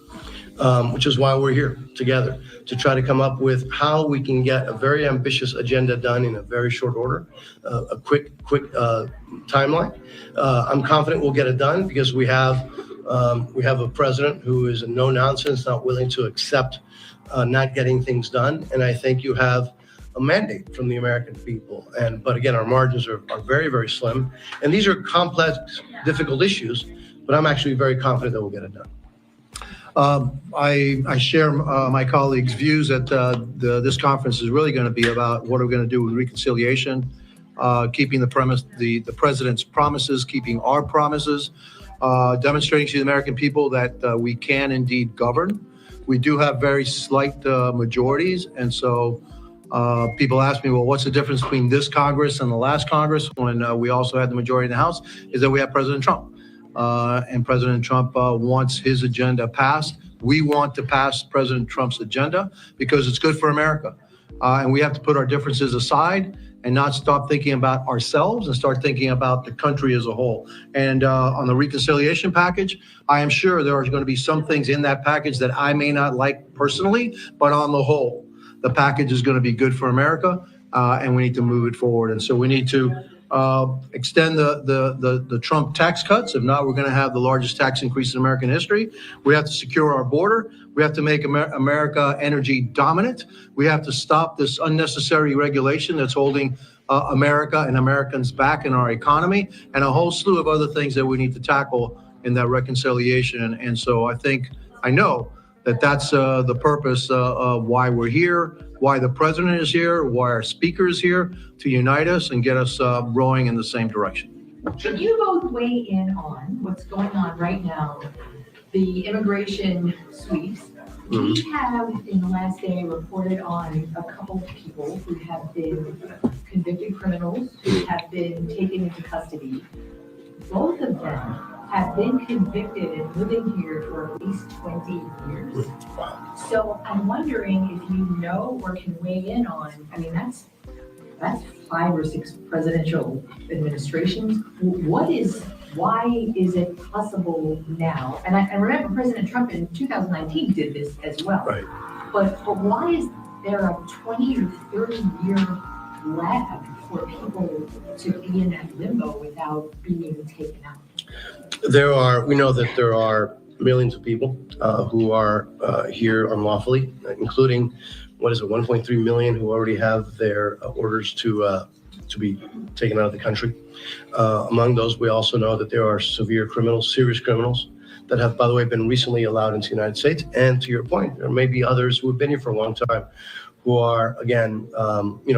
which is why we're here together to try to come up with how we can get a very ambitious agenda done in a very short order, a quick timeline. I'm confident we'll get it done because we have a president who is a no nonsense, not willing to accept not getting things done, and I think you have a mandate from the American people. But again, our margins are very, very slim. And these are complex, difficult issues, but I'm actually very confident that we'll get it done. I share my colleagues' views that this conference is really going to be about what we're going to do with reconciliation, keeping the president's promises, keeping our promises, demonstrating to the American people that we can indeed govern. We do have very slight majorities, and so people ask me, well, what's the difference between this Congress and the last Congress when we also had the majority in the House? Is that we have President Trump. And President Trump wants his agenda passed. We want to pass President Trump's agenda because it's good for America. And we have to put our differences aside and not stop thinking about ourselves and start thinking about the country as a whole. And on the reconciliation package, I am sure there are going to be some things in that package that I may not like personally, but on the whole, the package is going to be good for America, and we need to move it forward. And so we need to extend the Trump tax cuts. If not, we're going to have the largest tax increase in American history. We have to secure our border. We have to make America energy dominant. We have to stop this unnecessary regulation that's holding America and Americans back in our economy, and a whole slew of other things that we need to tackle in that reconciliation. And so I know that that's the purpose of why we're here, why the president is here, why our speaker is here, to unite us and get us rowing in the same direction. Can you both weigh in on what's going on right now, the immigration sweeps? We have, in the last day, reported on a couple of people who have been convicted criminals who have been taken into custody. Both of them have been convicted and living here for at least 20 years. So I'm wondering if you know or can weigh in on, I mean, that's 5 or 6 presidential administrations. Why is it possible now? And I remember President Trump in 2019 did this as well. Right. But why is there a 20 or 30 year lag for people to be in that limbo without being taken out? We know that there are millions of people who are here unlawfully, including, 1.3 million who already have their orders to be taken out of the country. Among those, we also know that there are severe criminals, serious criminals that have, by the way, been recently allowed into the United States. And to your point, there may be others who have been here for a long time who are, again,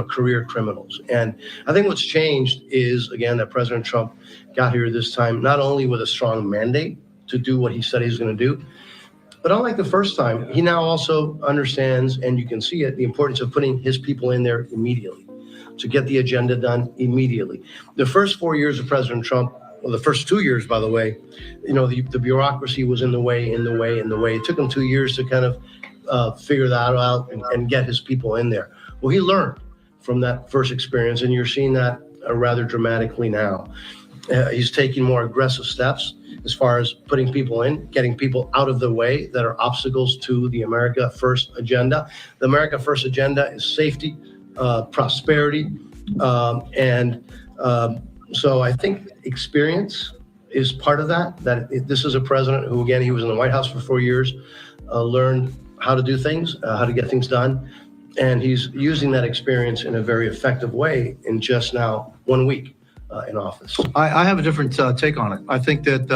career criminals. And I think what's changed is, again, that President Trump got here this time, not only with a strong mandate to do what he said he was going to do, But unlike the first time, he now also understands, and you can see it, the importance of putting his people in there immediately to get the agenda done immediately. The first 4 years of President Trump, well, the first 2 years, by the way, the bureaucracy was in the way. It took him 2 years to kind of figure that out and get his people in there. Well, he learned from that first experience, and you're seeing that rather dramatically now. He's taking more aggressive steps as far as putting people in, getting people out of the way that are obstacles to the America First agenda. The America First agenda is safety, prosperity, so I think experience is part of that. This is a president who, again, he was in the White House for 4 years, learned how to do things, how to get things done, and he's using that experience in a very effective way in just now 1 week in office. I have a different take on it. I think that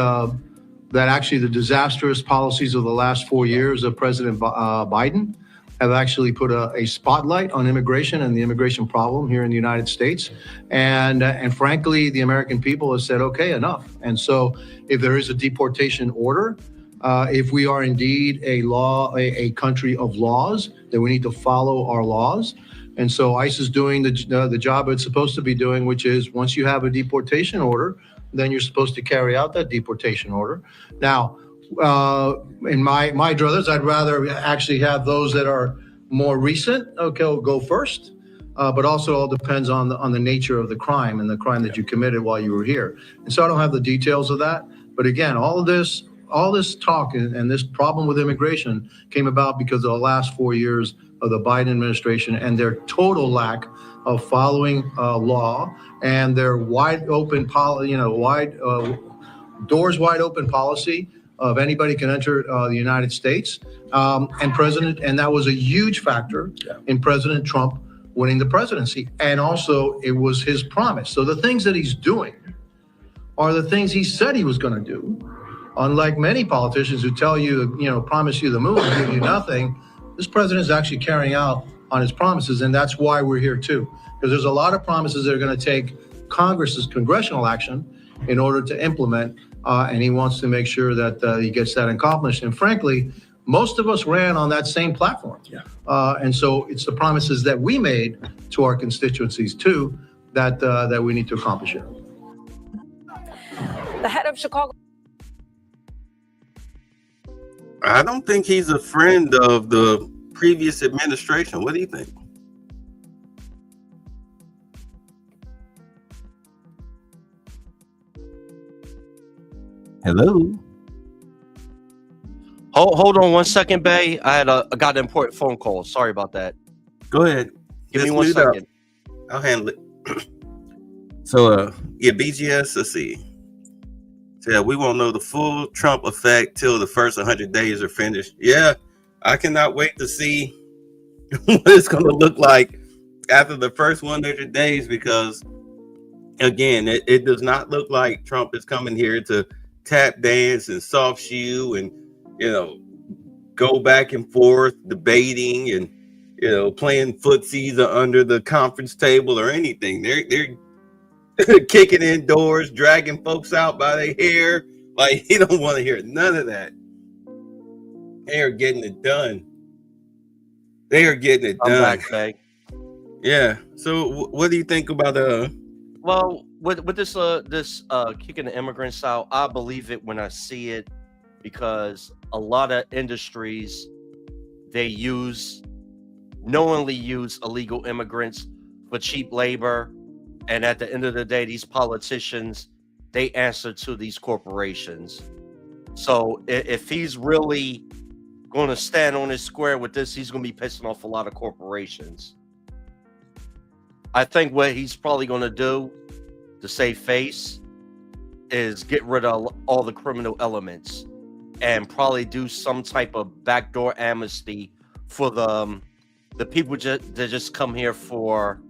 that actually the disastrous policies of the last 4 years of President Biden have actually put a spotlight on immigration and the immigration problem here in the United States. And frankly, the American people have said, okay, enough. And so if there is a deportation order, if we are indeed a country of laws, then we need to follow our laws. And so ICE is doing the job it's supposed to be doing, which is once you have a deportation order, then you're supposed to carry out that deportation order. Now, in my druthers, I'd rather actually have those that are more recent. Okay, will go first, but also all depends on the nature of the crime and the crime that you committed while you were here. And so I don't have the details of that. But again, all this talk and this problem with immigration came about because of the last 4 years of the Biden administration and their total lack of following law and their wide open doors wide open policy of anybody can enter the United States, and that was a huge factor in President Trump winning the presidency. And also it was his promise. So the things that he's doing are the things he said he was going to do. Unlike many politicians who tell you, promise you the moon and give you nothing, this president is actually carrying out on his promises. And that's why we're here too, because there's a lot of promises that are going to take Congress's congressional action in order to implement. And he wants to make sure that he gets that accomplished. And frankly, most of us ran on that same platform. And so it's the promises that we made to our constituencies too that we need to accomplish here. The head of Chicago. I don't think he's a friend of the previous administration. What do you think? Hello. Hold on 1 second, Bay. I got an important phone call. Sorry about that. Go ahead. Give me 1 second. I'll handle it. So, BGS, let's see. So, yeah, we won't know the full Trump effect till the first 100 days are finished. Yeah, I cannot wait to see what it's going to look like after the first 100 days because, again, it does not look like Trump is coming here to tap dance and soft shoe and, go back and forth debating and, playing footsies under the conference table or anything. They're kicking indoors, dragging folks out by their hair. Like, he don't want to hear none of that. They are getting it done. I'm back, Bay. Yeah. So what do you think about Well, with this kicking the immigrants out, I believe it when I see it because a lot of industries they knowingly use illegal immigrants for cheap labor. And at the end of the day, these politicians, they answer to these corporations. So if he's really going to stand on his square with this, he's going to be pissing off a lot of corporations. I think what he's probably going to do to save face is get rid of all the criminal elements and probably do some type of backdoor amnesty for the people that just come here for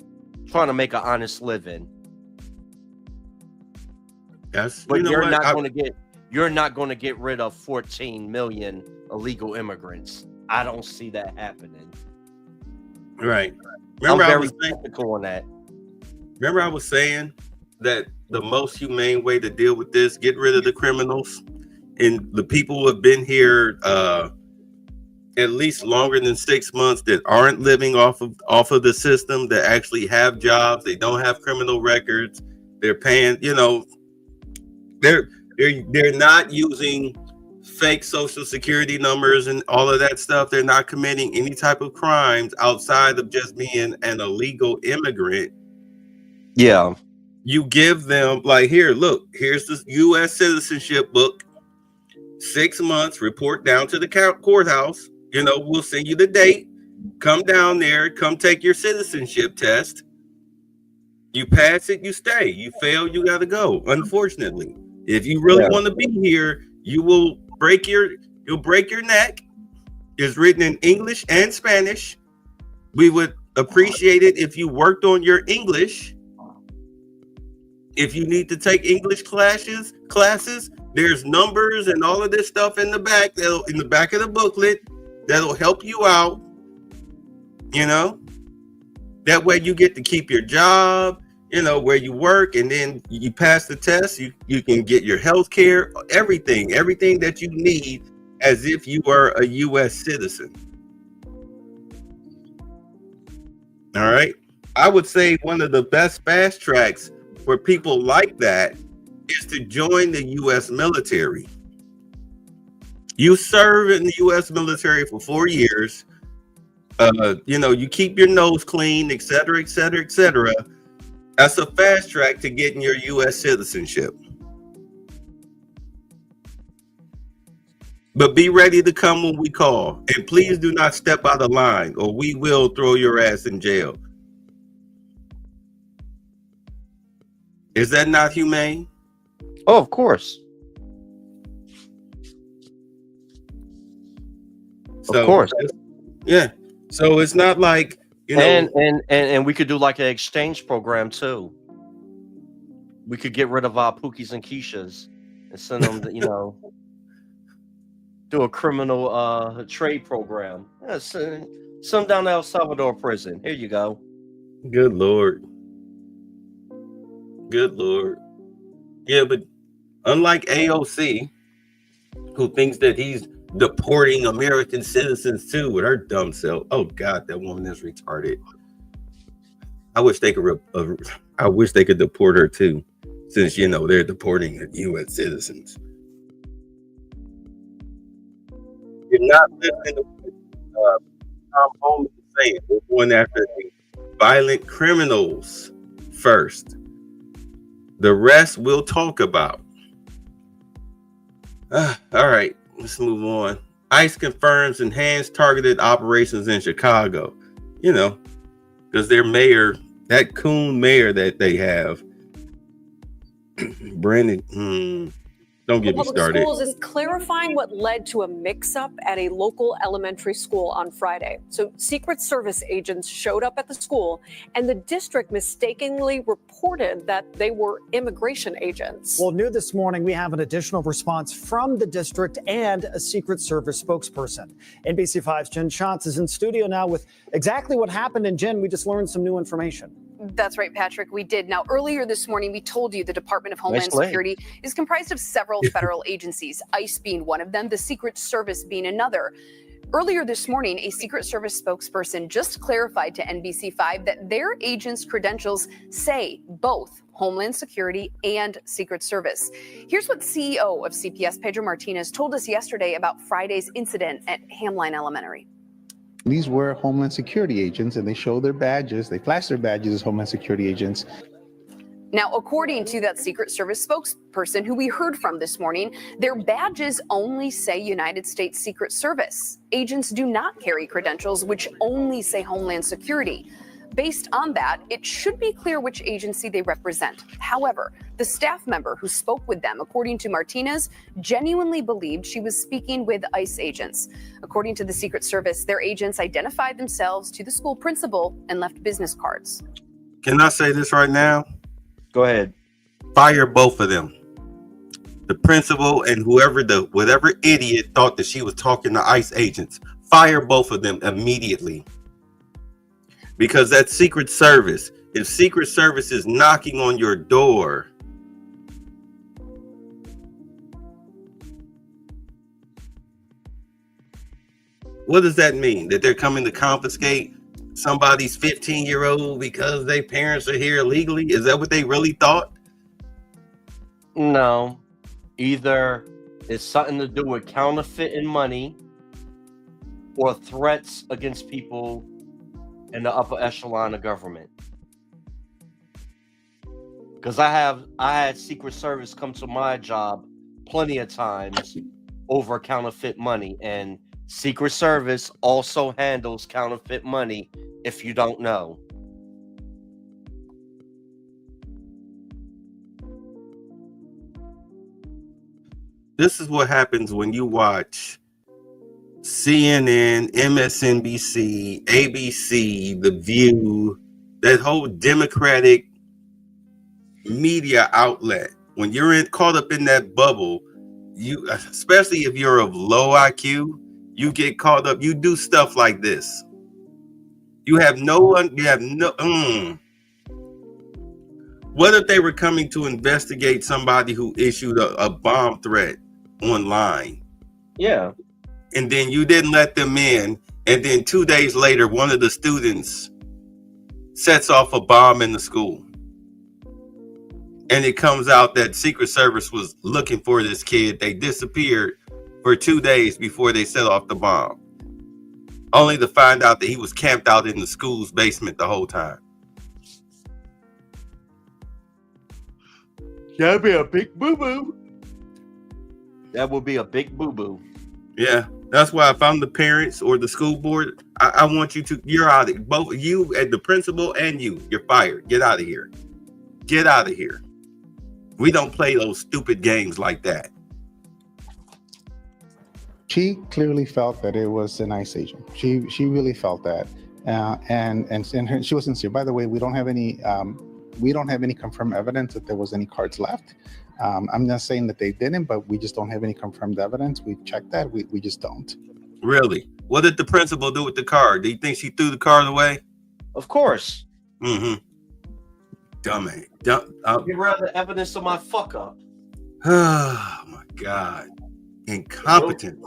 trying to make an honest living. Yes, but you're not going to get rid of 14 million illegal immigrants. I don't see that happening. Right. I'm very skeptical on that. Remember I was saying that the most humane way to deal with this, get rid of the criminals and the people who have been here at least longer than 6 months that aren't living off of the system, that actually have jobs, they don't have criminal records, they're paying, they're not using fake social security numbers and all of that stuff. They're not committing any type of crimes outside of just being an illegal immigrant. Yeah. You give them, like, here, look, here's the U.S. citizenship book. 6 months, report down to the courthouse. We'll send you the date. Come down there, come take your citizenship test. You pass it, you stay. You fail, you got to go. Unfortunately, if you really want to be here, you'll break your neck. It's written in English and Spanish. We would appreciate it if you worked on your English. If you need to take English classes, there's numbers and all of this stuff in the back of the booklet that'll help you out. That way you get to keep your job, where you work, and then you pass the test, you can get your health care, everything that you need as if you were a U.S. citizen. All right. I would say one of the best fast tracks for people like that is to join the U.S. military. You serve in the U.S. military for 4 years. You keep your nose clean, et cetera, et cetera, et cetera. That's a fast track to getting your U.S. citizenship. But be ready to come when we call. And please do not step out of line, or we will throw your ass in jail. Is that not humane? Oh, of course. Of course. Yeah. So it's not like, and we could do like an exchange program too. We could get rid of our Pookies and Keishas and send them, do a criminal trade program. Yeah, send them down to El Salvador prison. Here you go. Good Lord. Yeah, but unlike AOC, who thinks that he's deporting American citizens too with her dumb self. Oh God, that woman is retarded. I wish they could deport her too, since they're deporting U.S. citizens. You're not listening to what Tom Holmes is saying. We're going after the violent criminals first. The rest we'll talk about. All right, let's move on. ICE confirms enhanced targeted operations in Chicago. Because their mayor, that coon mayor that they have, Brandon, don't get me started. Schools is clarifying what led to a mix-up at a local elementary school on Friday. So Secret Service agents showed up at the school, and the district mistakenly reported that they were immigration agents. Well, new this morning, we have an additional response from the district and a Secret Service spokesperson. NBC5's Jen Schatz is in studio now with exactly what happened. And Jen, we just learned some new information. That's right, Patrick. We did. Now, earlier this morning, we told you the Department of Homeland Security is comprised of several federal agencies, ICE being one of them, the Secret Service being another. Earlier this morning, a Secret Service spokesperson just clarified to NBC5 that their agents' credentials say both Homeland Security and Secret Service. Here's what CEO of CPS, Pedro Martinez, told us yesterday about Friday's incident at Hamline Elementary. These were Homeland Security agents, and they show their badges. They flash their badges as Homeland Security agents. Now, according to that Secret Service spokesperson who we heard from this morning, their badges only say United States Secret Service. Agents do not carry credentials which only say Homeland Security. Based on that, it should be clear which agency they represent. However, the staff member who spoke with them, according to Martinez, genuinely believed she was speaking with ICE agents. According to the Secret Service, their agents identified themselves to the school principal and left business cards. Can I say this right now? Go ahead. Fire both of them. The principal and whatever idiot thought that she was talking to ICE agents. Fire both of them immediately. Because that's Secret Service. If Secret Service is knocking on your door, What does that mean? That they're coming to confiscate somebody's 15-year-old because their parents are here illegally? Is that what they really thought? No. Either it's something to do with counterfeiting money or threats against people in the upper echelon of government. Because I had Secret Service come to my job plenty of times over counterfeit money, and Secret Service also handles counterfeit money, if you don't know. This is what happens when you watch CNN, MSNBC, ABC, The View, that whole Democratic media outlet. When you're caught up in that bubble, you, especially if you're of low IQ, you get caught up. You do stuff like this. You have no. What if they were coming to investigate somebody who issued a bomb threat online? Yeah. And then you didn't let them in. And then 2 days later, one of the students sets off a bomb in the school. And it comes out that Secret Service was looking for this kid. They disappeared for 2 days before they set off the bomb, only to find out that he was camped out in the school's basement the whole time. That'd be a big boo-boo. That would be a big boo-boo. Yeah, that's why if I'm the parents or the school board, I want you to, you're out of, both you and the principal and you're fired. Get out of here. Get out of here. We don't play those stupid games like that. She clearly felt that it was an ICE agent. She really felt that, and she was sincere. By the way, we don't have any confirmed evidence that there was any cards left. I'm not saying that they didn't, but we just don't have any confirmed evidence. We've checked that. We just don't. Really? What did the principal do with the card? Do you think she threw the card away? Of course. Mm-hmm. Dumbass. You'd rather evidence of my fuck up. Oh my God. Incompetence.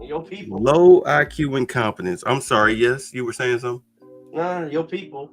Your people. Low IQ incompetence. I'm sorry. Yes, you were saying something? Nah, your people.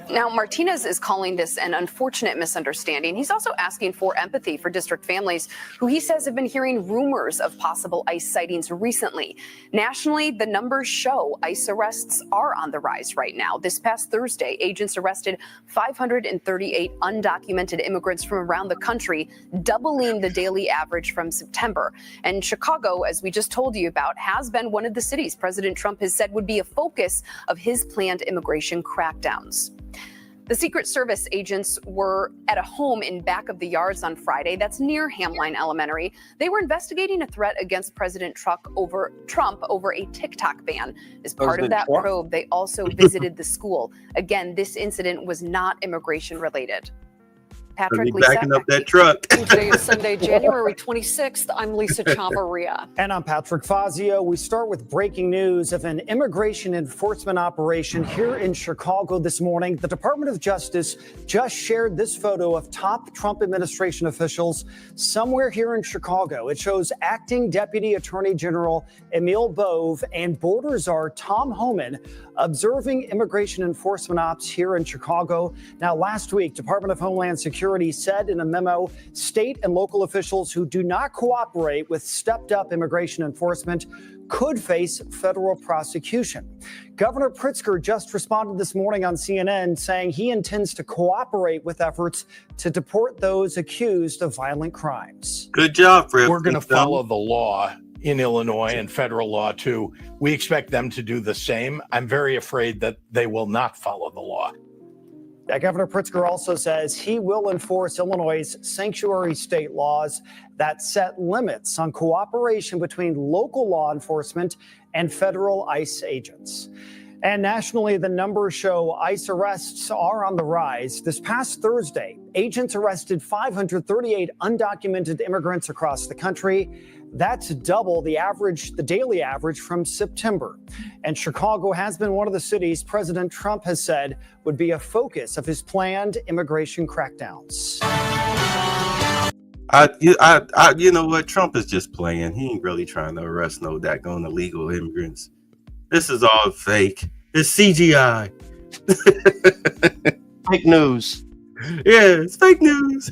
Now, Martinez is calling this an unfortunate misunderstanding. He's also asking for empathy for district families who he says have been hearing rumors of possible ICE sightings recently. Nationally, the numbers show ICE arrests are on the rise right now. This past Thursday, agents arrested 538 undocumented immigrants from around the country, doubling the daily average from September. And Chicago, as we just told you about, has been one of the cities President Trump has said would be a focus of his planned immigration crackdowns. The Secret Service agents were at a home in Back of the Yards on Friday. That's near Hamline Elementary. They were investigating a threat against President Trump over a TikTok ban. As part of that probe, they also visited the school. Again, this incident was not immigration related. Patrick, Lisa, backing up that truck. Today is Sunday, January 26th. I'm Lisa Chavarria. And I'm Patrick Fazio. We start with breaking news of an immigration enforcement operation here in Chicago this morning. The Department of Justice just shared this photo of top Trump administration officials somewhere here in Chicago. It shows Acting Deputy Attorney General Emil Bove and border czar Tom Homan observing immigration enforcement ops here in Chicago. Now, last week, Department of Homeland Security said in a memo, state and local officials who do not cooperate with stepped-up immigration enforcement could face federal prosecution. Governor Pritzker just responded this morning on CNN saying he intends to cooperate with efforts to deport those accused of violent crimes. Good job, Fred. We're going to follow the law in Illinois and federal law, too. We expect them to do the same. I'm very afraid that they will not follow the law. Governor Pritzker also says he will enforce Illinois' sanctuary state laws that set limits on cooperation between local law enforcement and federal ICE agents. And nationally, the numbers show ICE arrests are on the rise. This past Thursday, agents arrested 538 undocumented immigrants across the country. That's double the daily average from September. And Chicago has been one of the cities President Trump has said would be a focus of his planned immigration crackdowns. You know what? Trump is just playing. He ain't really trying to arrest no daggone illegal immigrants. This is all fake. It's CGI. Fake news. Yeah, it's fake news.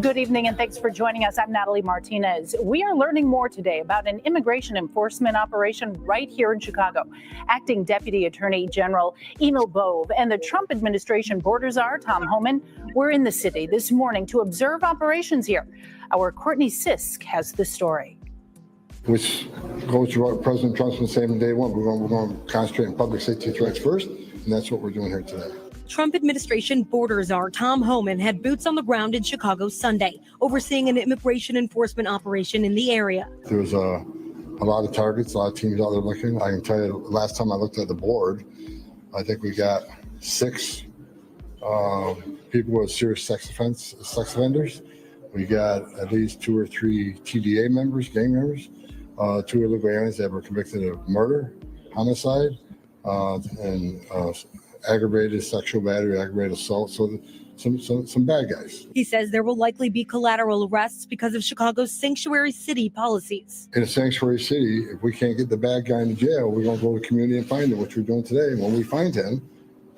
Good evening and thanks for joining us. I'm Natalie Martinez. We are learning more today about an immigration enforcement operation right here in Chicago. Acting Deputy Attorney General Emil Bove and the Trump administration border czar Tom Homan were in the city this morning to observe operations here. Our Courtney Sisk has the story. Which goes to what President Trump's been saying from day one. We're going to concentrate on public safety threats first, and that's what we're doing here today. Trump administration border czar Tom Homan had boots on the ground in Chicago Sunday, overseeing an immigration enforcement operation in the area. There's a lot of targets, a lot of teams out there looking. I can tell you, last time I looked at the board, I think we got 6 people with serious sex offenders. We got at least 2 or 3 TDA members, gang members, 2 illegal aliens that were convicted of murder, homicide, and aggravated sexual battery, aggravated assault. So some bad guys. He says there will likely be collateral arrests because of Chicago's sanctuary city policies. In a sanctuary city, if we can't get the bad guy in jail, we're going to go to the community and find him, which we're doing today. And when we find him,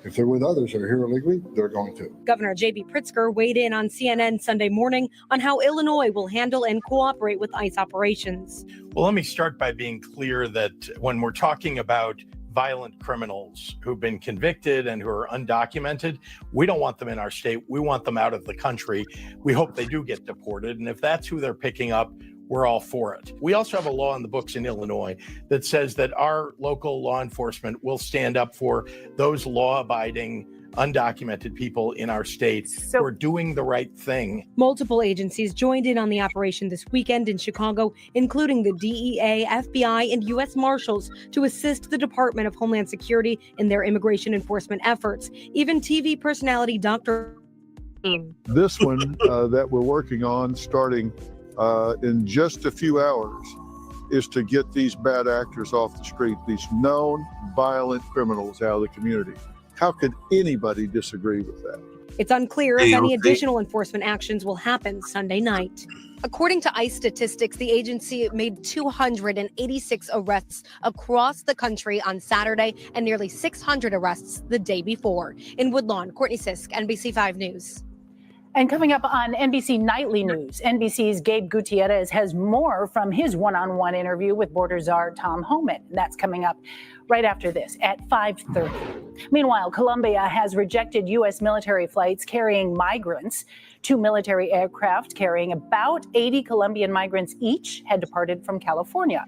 if they're with others or here illegally, they're going to. Governor J.B. Pritzker weighed in on CNN Sunday morning on how Illinois will handle and cooperate with ICE operations. Well, let me start by being clear that when we're talking about violent criminals who've been convicted and who are undocumented, we don't want them in our state. We want them out of the country. We hope they do get deported. And if that's who they're picking up, we're all for it. We also have a law in the books in Illinois that says that our local law enforcement will stand up for those law-abiding, undocumented people in our state who are doing the right thing. Multiple agencies joined in on the operation this weekend in Chicago, including the DEA, FBI, and U.S. Marshals to assist the Department of Homeland Security in their immigration enforcement efforts. Even TV personality Dr. This one that we're working on starting in just a few hours is to get these bad actors off the street, these known violent criminals out of the community. How could anybody disagree with that? It's unclear if any additional enforcement actions will happen Sunday night. According to ICE statistics, the agency made 286 arrests across the country on Saturday and nearly 600 arrests the day before. In Woodlawn, Courtney Sisk, NBC 5 News. And coming up on NBC Nightly News, NBC's Gabe Gutierrez has more from his one-on-one interview with border czar Tom Homan. That's coming up right after this at 5:30. Meanwhile, Colombia has rejected U.S. military flights carrying migrants. 2 military aircraft carrying about 80 Colombian migrants each had departed from California.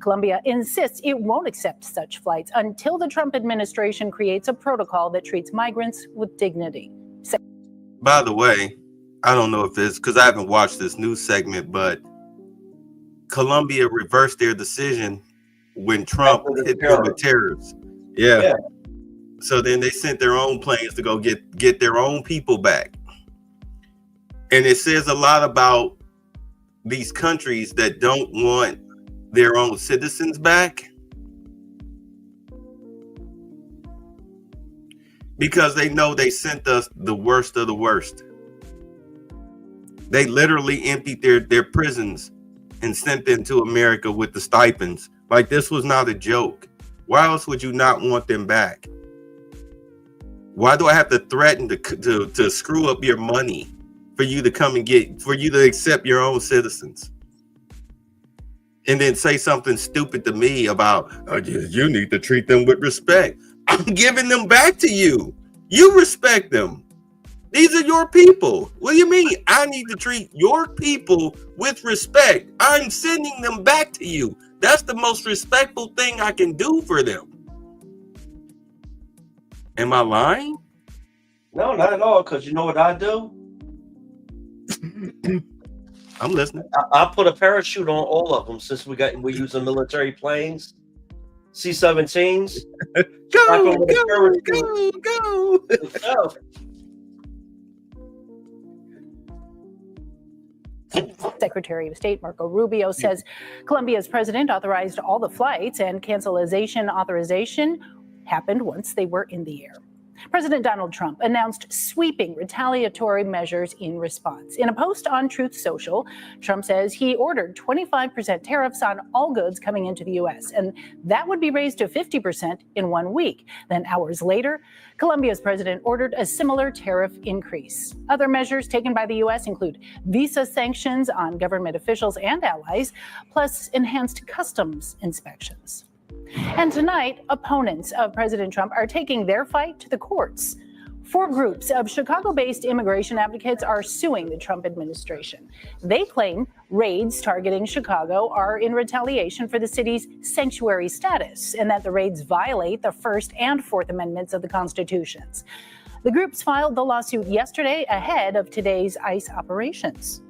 Colombia insists it won't accept such flights until the Trump administration creates a protocol that treats migrants with dignity. By the way, I don't know if it's because I haven't watched this news segment, but Colombia reversed their decision when Trump hit them with tariffs. Yeah. So then they sent their own planes to go get their own people back. And it says a lot about these countries that don't want their own citizens back, because they know they sent us the worst of the worst. They literally emptied their prisons and sent them to America with the stipends. Like, this was not a joke. Why else would you not want them back? Why do I have to threaten to screw up your money for you to come and for you to accept your own citizens? And then say something stupid to me about, you need to treat them with respect. I'm giving them back to you. You respect them. These are your people. What do you mean I need to treat your people with respect? I'm sending them back to you. That's the most respectful thing I can do for them. Am I lying? No, not at all, because you know what I do? I'm listening. I put a parachute on all of them since we're using military planes. C-17s. Go. Secretary of State Marco Rubio says Colombia's president authorized all the flights and cancellation authorization happened once they were in the air. President Donald Trump announced sweeping retaliatory measures in response. In a post on Truth Social, Trump says he ordered 25% tariffs on all goods coming into the U.S., and that would be raised to 50% in 1 week. Then hours later, Colombia's president ordered a similar tariff increase. Other measures taken by the U.S. include visa sanctions on government officials and allies, plus enhanced customs inspections. And tonight, opponents of President Trump are taking their fight to the courts. 4 groups of Chicago-based immigration advocates are suing the Trump administration. They claim raids targeting Chicago are in retaliation for the city's sanctuary status and that the raids violate the First and Fourth Amendments of the Constitutions. The groups filed the lawsuit yesterday ahead of today's ICE operations.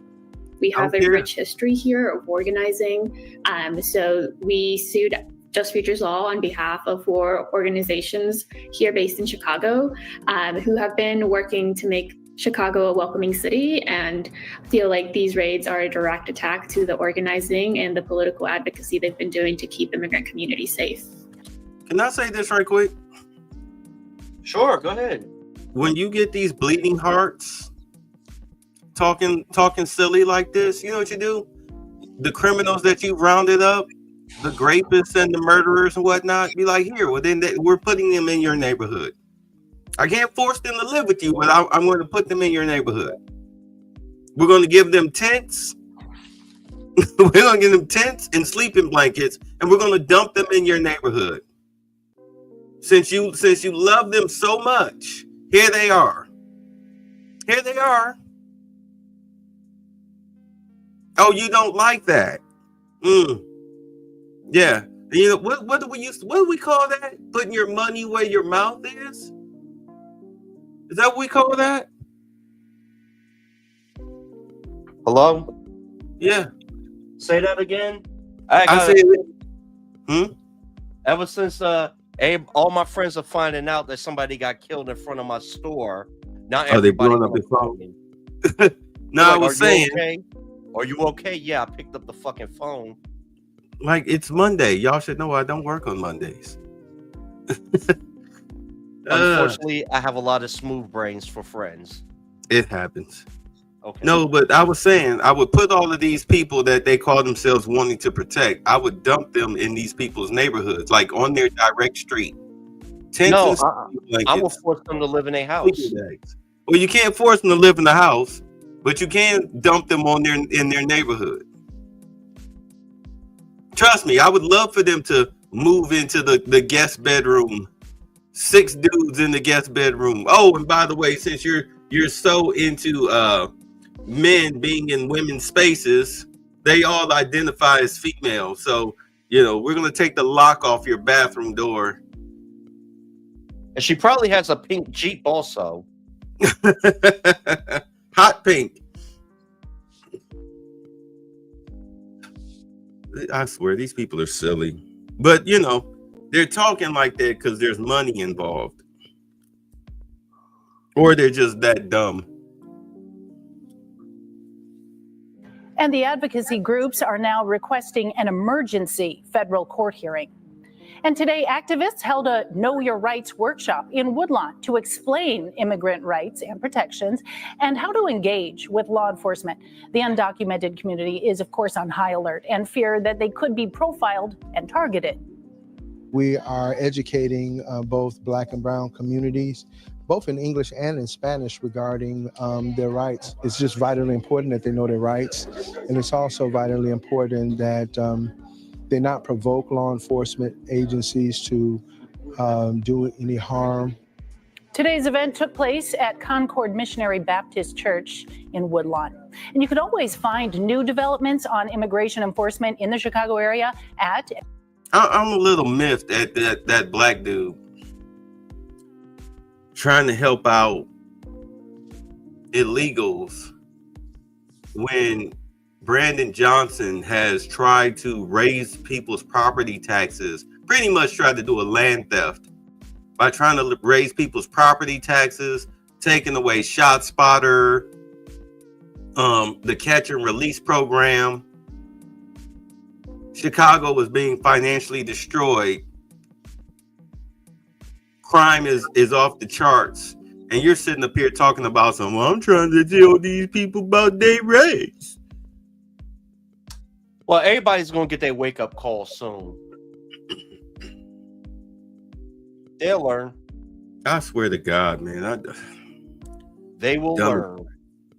We have a rich history here of organizing. So we sued Just Futures Law on behalf of 4 organizations here based in Chicago who have been working to make Chicago a welcoming city and feel like these raids are a direct attack to the organizing and the political advocacy they've been doing to keep immigrant communities safe. Can I say this right quick? Sure, go ahead. When you get these bleeding hearts talking silly like this, you know what you do? The criminals that you've rounded up, the rapists and the murderers and whatnot, be like, here, well, then we're putting them in your neighborhood. I can't force them to live with you, but I'm going to put them in your neighborhood. We're going to give them tents. We're going to give them tents and sleeping blankets, and we're going to dump them in your neighborhood. Since you love them so much, here they are. Here they are. Oh, you don't like that? Yeah. You know what do we call that? Putting your money where your mouth is? Is that what we call that? Hello? Yeah. Say that again. I said it. Ever since all my friends are finding out that somebody got killed in front of my store, now Are they everybody blowing up knows their phone? something. No, Like, I was "Are you saying, okay? Are you okay?" Yeah, I picked up the fucking phone. like, it's Monday. Y'all should know I don't work on Mondays. Unfortunately, I have a lot of smooth brains for friends. It happens. Okay. No, but I was saying, I would put all of these people that they call themselves wanting to protect, I would dump them in these people's neighborhoods, like on their direct street. Tents No, and sleeping I will blankets, force them to live in a house. sleeping bags. Well, you can't force them to live in the house, but you can dump them in their neighborhood. Trust me, I would love for them to move into the guest bedroom. 6 dudes in the guest bedroom. Oh, and by the way, since you're so into men being in women's spaces, they all identify as female. So, we're gonna take the lock off your bathroom door. And she probably has a pink Jeep also. Hot pink. I swear these people are silly. But they're talking like that because there's money involved. Or they're just that dumb. And the advocacy groups are now requesting an emergency federal court hearing. And today, activists held a Know Your Rights workshop in Woodlawn to explain immigrant rights and protections and how to engage with law enforcement. The undocumented community is, of course, on high alert and fear that they could be profiled and targeted. We are educating both Black and Brown communities, both in English and in Spanish, regarding their rights. It's just vitally important that they know their rights. And it's also vitally important that they not provoke law enforcement agencies to do any harm. Today's event took place at Concord Missionary Baptist Church in Woodlawn. And you can always find new developments on immigration enforcement in the Chicago area at... I'm a little miffed at that black dude trying to help out illegals when Brandon Johnson has tried to raise people's property taxes, pretty much tried to do a land theft by trying to raise people's property taxes, taking away ShotSpotter, the catch and release program. Chicago was being financially destroyed crime is off the charts, and you're sitting up here talking about some. Well, I'm trying to tell these people about their race. Well, everybody's gonna get their wake up call soon. They'll learn. I swear to God, man. They will learn.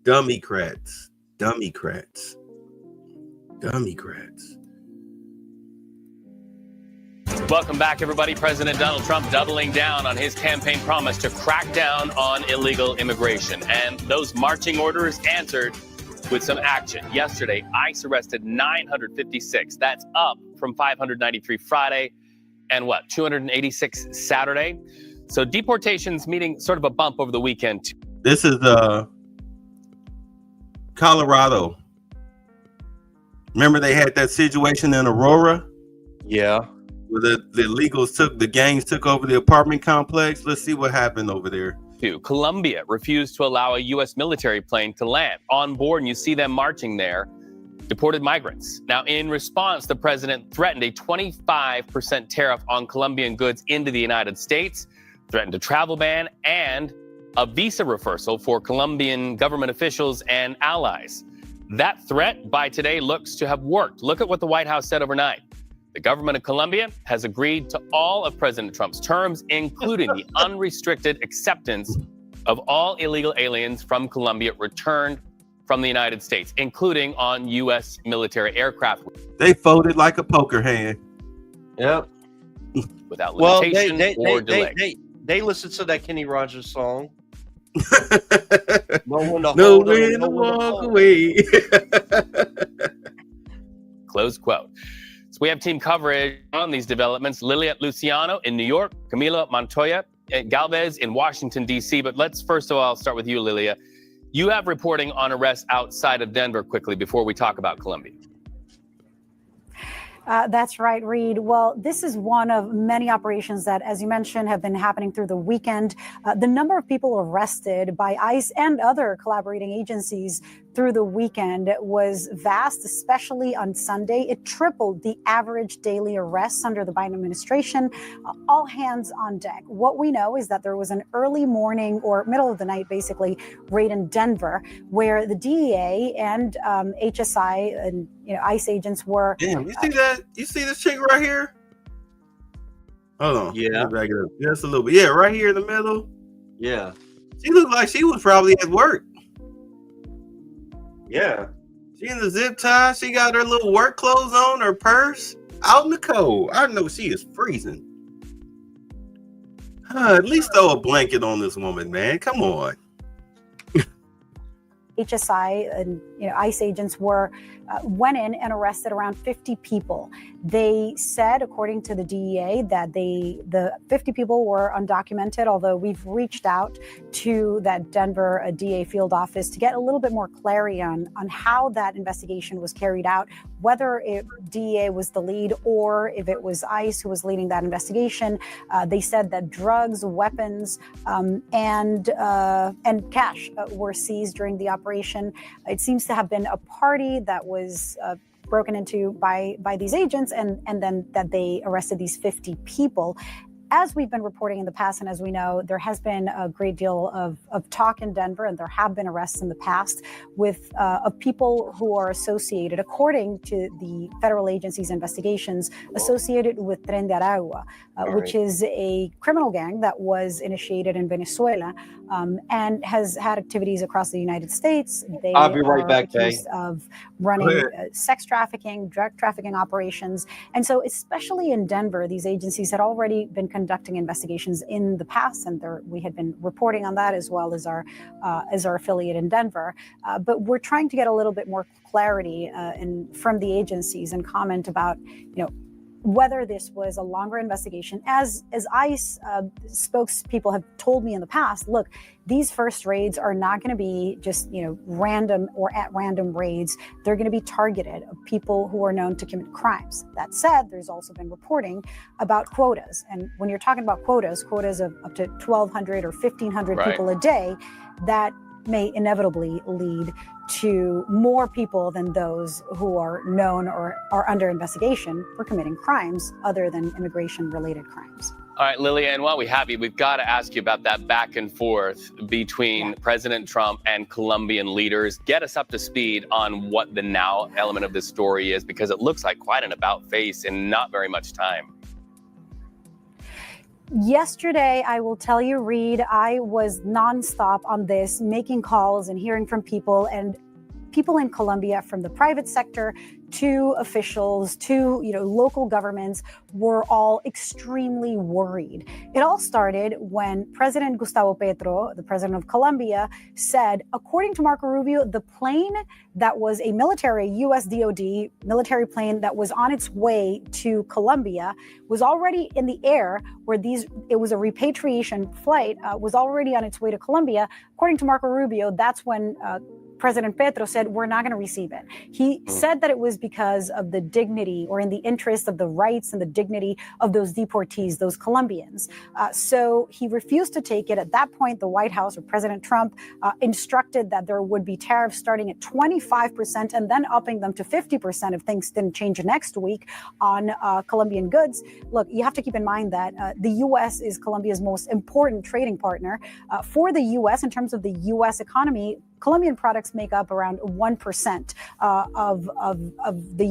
Dummycrats. Welcome back, everybody. President Donald Trump doubling down on his campaign promise to crack down on illegal immigration. And those marching orders answered with some action. Yesterday, ICE arrested 956. That's up from 593 Friday and 286 Saturday. So deportations meeting sort of a bump over the weekend. This is Colorado. Remember they had that situation in Aurora? Yeah. Where the gangs took over the apartment complex. Let's see what happened over there. Colombia refused to allow a U.S. military plane to land. On board, and you see them marching there, deported migrants. Now, in response, the president threatened a 25% tariff on Colombian goods into the United States, threatened a travel ban, and a visa reversal for Colombian government officials and allies. That threat by today looks to have worked. Look at what the White House said overnight. The government of Colombia has agreed to all of President Trump's terms, including the unrestricted acceptance of all illegal aliens from Colombia returned from the United States, including on U.S. military aircraft. They folded like a poker hand. Yep. Without limitation or delay. They listen to that Kenny Rogers song. No way to walk away. Close quote. So we have team coverage on these developments. Lilia Luciano in New York, Camila Montoya Galvez in Washington, D.C. But let's first of all start with you, Lilia. You have reporting on arrests outside of Denver quickly before we talk about Colombia. That's right, Reed. Well, this is one of many operations that, as you mentioned, have been happening through the weekend. The number of people arrested by ICE and other collaborating agencies through the weekend was vast, especially on Sunday. It tripled the average daily arrests under the Biden administration. All hands on deck. What we know is that there was an early morning or middle of the night, basically, raid in Denver, where the DEA and HSI and ICE agents were. Damn, you see that? You see this chick right here? Hold on. Yeah. Back it up just a little bit. Yeah, right here in the middle. Yeah. She looked like she was probably at work. Yeah. She in the zip tie. She got her little work clothes on, her purse, out in the cold. I know she is freezing. At least throw a blanket on this woman, man. Come on. HSI and ICE agents went in and arrested around 50 people. They said, according to the DEA, that the 50 people were undocumented, although we've reached out to that Denver DA field office to get a little bit more clarity on how that investigation was carried out, whether DEA was the lead or if it was ICE who was leading that investigation. They said that drugs, weapons, and cash were seized during the operation. It seems to have been a party that was broken into by these agents, and then that they arrested these 50 people. As we've been reporting in the past, and as we know, there has been a great deal of talk in Denver, and there have been arrests in the past of people who are associated, according to the federal agency's investigations, associated with Tren de Aragua, which is a criminal gang that was initiated in Venezuela and has had activities across the United States. They I'll be right back, accused of running sex trafficking, drug trafficking operations. And so, especially in Denver, these agencies had already been conducting investigations in the past, and we had been reporting on that, as well as our affiliate in Denver. But we're trying to get a little bit more clarity from the agencies and comment about, whether this was a longer investigation. As ICE spokespeople have told me in the past, look, these first raids are not going to be just random or at random raids. They're going to be targeted of people who are known to commit crimes. That said, there's also been reporting about quotas, and when you're talking about quotas of up to 1,200 or 1,500 people a day, that may inevitably lead to more people than those who are known or are under investigation for committing crimes other than immigration-related crimes. All right, Lillian, while we have you, we've got to ask you about that back and forth between President Trump and Colombian leaders. Get us up to speed on what the now element of this story is, because it looks like quite an about face in not very much time. Yesterday, I will tell you, Reed, I was nonstop on this, making calls and hearing from people in Colombia, from the private sector to officials to local governments, were all extremely worried. It all started when President Gustavo Petro, the president of Colombia, said, according to Marco Rubio, the plane that was a military US DoD military plane that was on its way to Colombia was already in the air, where it was a repatriation flight, was already on its way to Colombia. According to Marco Rubio, that's when President Petro said, we're not going to receive it. He said that it was because of the dignity, or in the interest of the rights and the dignity of those deportees, those Colombians. So he refused to take it. At that point, the White House, or President Trump, instructed that there would be tariffs starting at 25% and then upping them to 50% if things didn't change next week on Colombian goods. Look, you have to keep in mind that the U.S. is Colombia's most important trading partner. For the U.S., in terms of the U.S. economy, Colombian products make up around 1% of the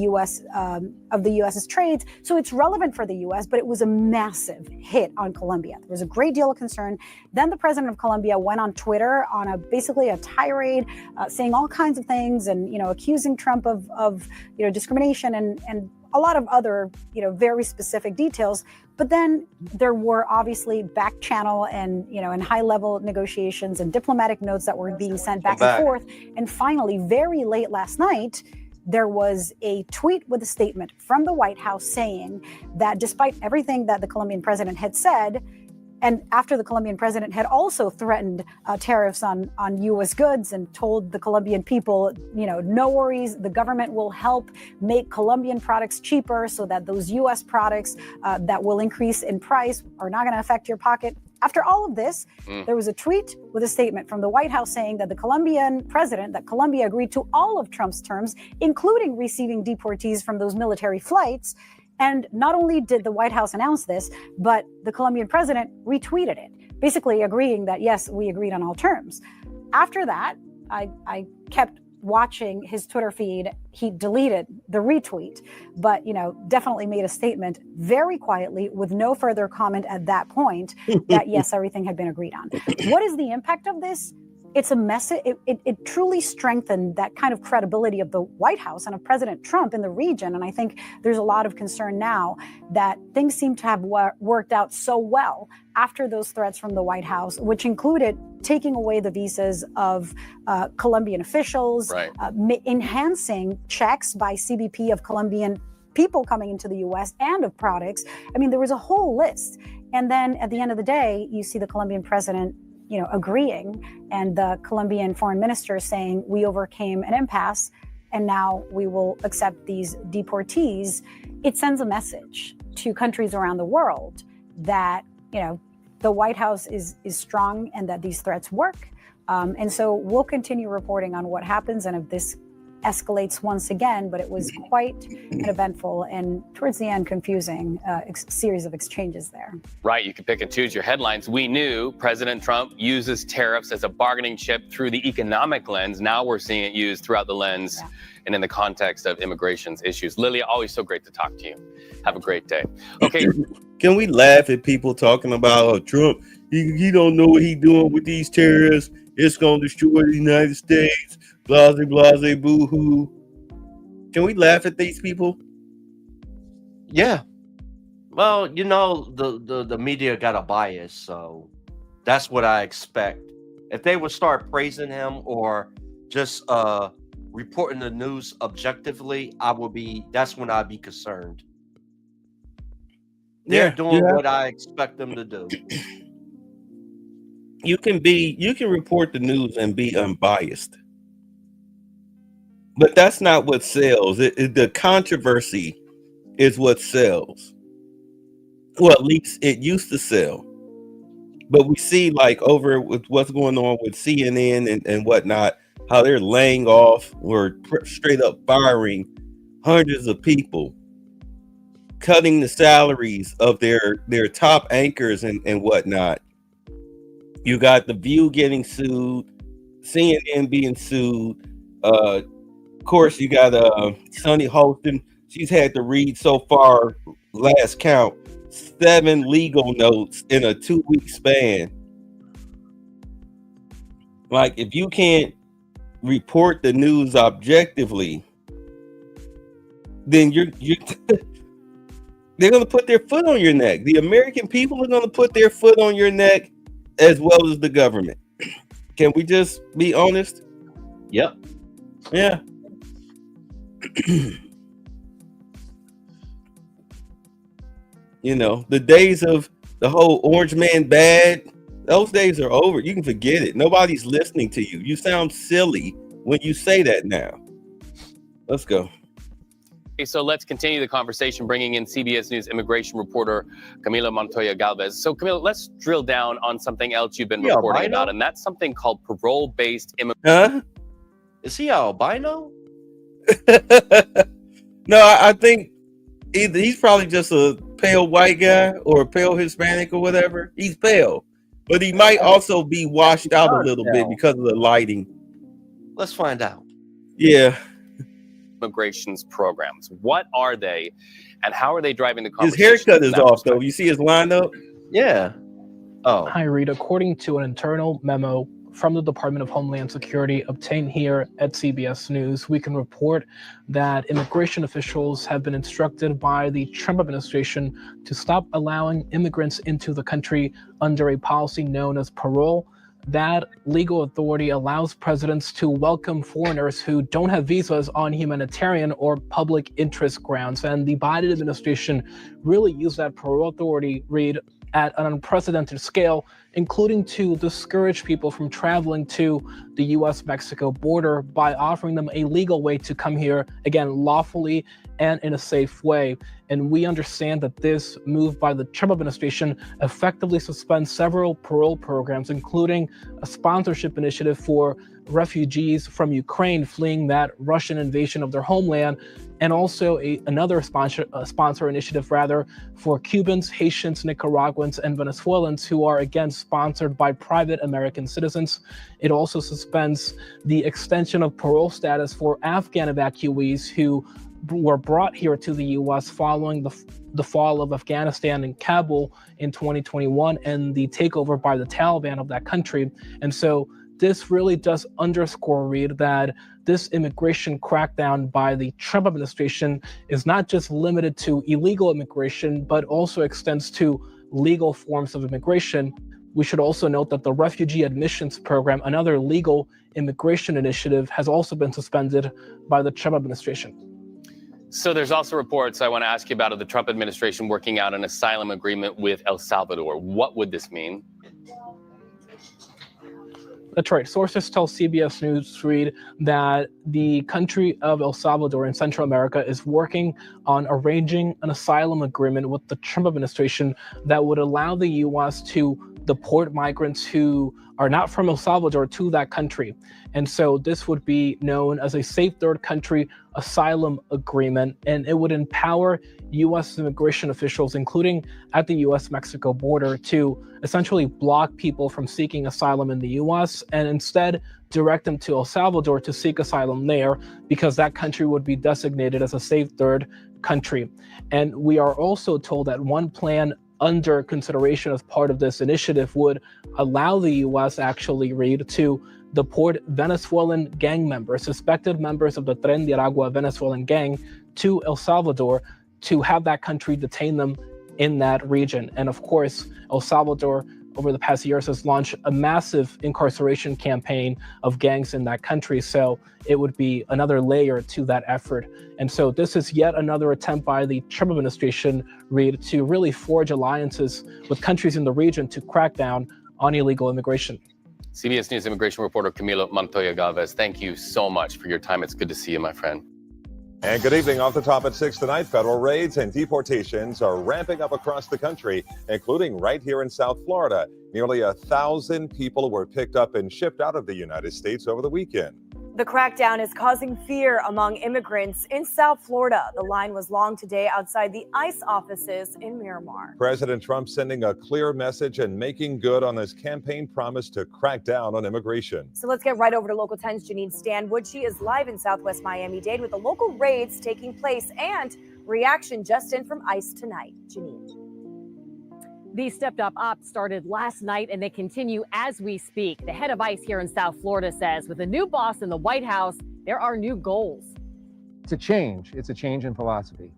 U.S.'s trades, so it's relevant for the U.S. But it was a massive hit on Colombia. There was a great deal of concern. Then the president of Colombia went on Twitter on basically a tirade, saying all kinds of things, and accusing Trump of discrimination and a lot of other very specific details. But then there were obviously back channel and high level negotiations and diplomatic notes that were being sent back and forth. And finally, very late last night, there was a tweet with a statement from the White House saying that despite everything that the Colombian president had said, and after the Colombian president had also threatened tariffs on U.S. goods and told the Colombian people, no worries, the government will help make Colombian products cheaper so that those U.S. products that will increase in price are not going to affect your pocket. After all of this, there was a tweet with a statement from the White House saying that the Colombian president, that Colombia agreed to all of Trump's terms, including receiving deportees from those military flights. And not only did the White House announce this, but the Colombian president retweeted it, basically agreeing that, yes, we agreed on all terms. After that, I kept watching his Twitter feed. He deleted the retweet, but, definitely made a statement very quietly with no further comment at that point that, yes, everything had been agreed on. What is the impact of this? It's a message. It truly strengthened that kind of credibility of the White House and of President Trump in the region. And I think there's a lot of concern now that things seem to have worked out so well after those threats from the White House, which included taking away the visas of Colombian officials, enhancing checks by CBP of Colombian people coming into the U.S. and of products. I mean, there was a whole list. And then at the end of the day, you see the Colombian president agreeing, and the Colombian foreign minister saying, we overcame an impasse and now we will accept these deportees. It sends a message to countries around the world that, the White House is strong and that these threats work. And so we'll continue reporting on what happens and if this escalates once again, but it was quite an eventful and towards the end confusing series of exchanges there. Right, you can pick and choose your headlines. We knew President Trump uses tariffs as a bargaining chip through the economic lens. Now we're seeing it used throughout the lens and in the context of immigration issues. Lilia, always so great to talk to you. Have a great day. Okay. Can we laugh at people talking about Trump? He don't know what he's doing with these tariffs. It's going to destroy the United States. Blase, blase, boo-hoo. Can we laugh at these people? Yeah. Well, the media got a bias, so that's what I expect. If they would start praising him or just reporting the news objectively, that's when I'd be concerned. They're doing what I expect them to do. You can report the news and be unbiased. But that's not what sells. The controversy is what sells. Well, at least it used to sell. But we see, like, over with what's going on with CNN and whatnot, how they're laying off or straight up firing hundreds of people cutting the salaries of their top anchors and whatnot. You got The View getting sued, CNN being sued. Of course, you got Sunny Holston. She's had to read so far, last count, 7 legal notes in a 2-week span. Like, if you can't report the news objectively, then you're they're going to put their foot on your neck. The American people are going to put their foot on your neck, as well as the government. Can we just be honest? Yep. Yeah. You know, the days of the whole Orange Man bad, those days are over. You can forget it. Nobody's listening to you. You sound silly when you say that now. Let's go. Okay, so let's continue the conversation, bringing in CBS News immigration reporter Camila Montoya Galvez. So, Camila, let's drill down on something else you've been reporting about, and that's something called parole-based immigration. Huh? Is he albino? No, I think either he's probably just a pale white guy or a pale Hispanic or whatever. He's pale, but he might also be washed out a little bit because of the lighting. Let's find out. Yeah. Immigrations programs. What are they, and how are they driving the His conversation? haircut is off, though. You see his lineup? Yeah. Oh. Hi, Reed. According to an internal memo from the Department of Homeland Security obtained here at CBS News, we can report that immigration officials have been instructed by the Trump administration to stop allowing immigrants into the country under a policy known as parole. That legal authority allows presidents to welcome foreigners who don't have visas on humanitarian or public interest grounds. And the Biden administration really used that parole authority, Reed, at an unprecedented scale, including to discourage people from traveling to the U.S.-Mexico border by offering them a legal way to come here, again, lawfully and in a safe way. And we understand that this move by the Trump administration effectively suspends several parole programs, including a sponsorship initiative for refugees from Ukraine fleeing that Russian invasion of their homeland, and also another sponsor initiative for Cubans, Haitians, Nicaraguans, and Venezuelans who are again sponsored by private American citizens. It also suspends the extension of parole status for Afghan evacuees who were brought here to the U.S. following the fall of Afghanistan and Kabul in 2021 and the takeover by the Taliban of that country. And so this really does underscore, Reed, that this immigration crackdown by the Trump administration is not just limited to illegal immigration, but also extends to legal forms of immigration. We should also note that the Refugee Admissions Program, another legal immigration initiative, has also been suspended by the Trump administration. So there's also reports I want to ask you about of the Trump administration working out an asylum agreement with El Salvador. What would this mean? That's right. Sources tell CBS News, Reed, that the country of El Salvador in Central America is working on arranging an asylum agreement with the Trump administration that would allow the U.S. to deport migrants who are not from El Salvador to that country. And so this would be known as a Safe Third Country Asylum Agreement, and it would empower U.S. immigration officials, including at the U.S.-Mexico border, to essentially block people from seeking asylum in the U.S. and instead direct them to El Salvador to seek asylum there, because that country would be designated as a Safe Third Country. And we are also told that one plan under consideration as part of this initiative would allow the U.S. actually, Reed, to deport Venezuelan gang members, suspected members of the Tren de Aragua Venezuelan gang, to El Salvador to have that country detain them in that region. And of course, El Salvador over the past years has launched a massive incarceration campaign of gangs in that country. So it would be another layer to that effort. And so this is yet another attempt by the Trump administration, Reed, to really forge alliances with countries in the region to crack down on illegal immigration. CBS News immigration reporter Camila Montoya Galvez, thank you so much for your time. It's good to see you, my friend. And good evening. Off the top at 6 tonight, federal raids and deportations are ramping up across the country, including right here in South Florida. Nearly 1,000 people were picked up and shipped out of the United States over the weekend. The crackdown is causing fear among immigrants in South Florida. The line was long today outside the ICE offices in Miramar. President Trump sending a clear message and making good on his campaign promise to crack down on immigration. So let's get right over to Local 10's Janine Stanwood. She is live in Southwest Miami-Dade with the local raids taking place and reaction just in from ICE tonight. Janine. These stepped-up ops started last night, and they continue as we speak. The head of ICE here in South Florida says with a new boss in the White House, there are new goals. It's a change. It's a change in philosophy.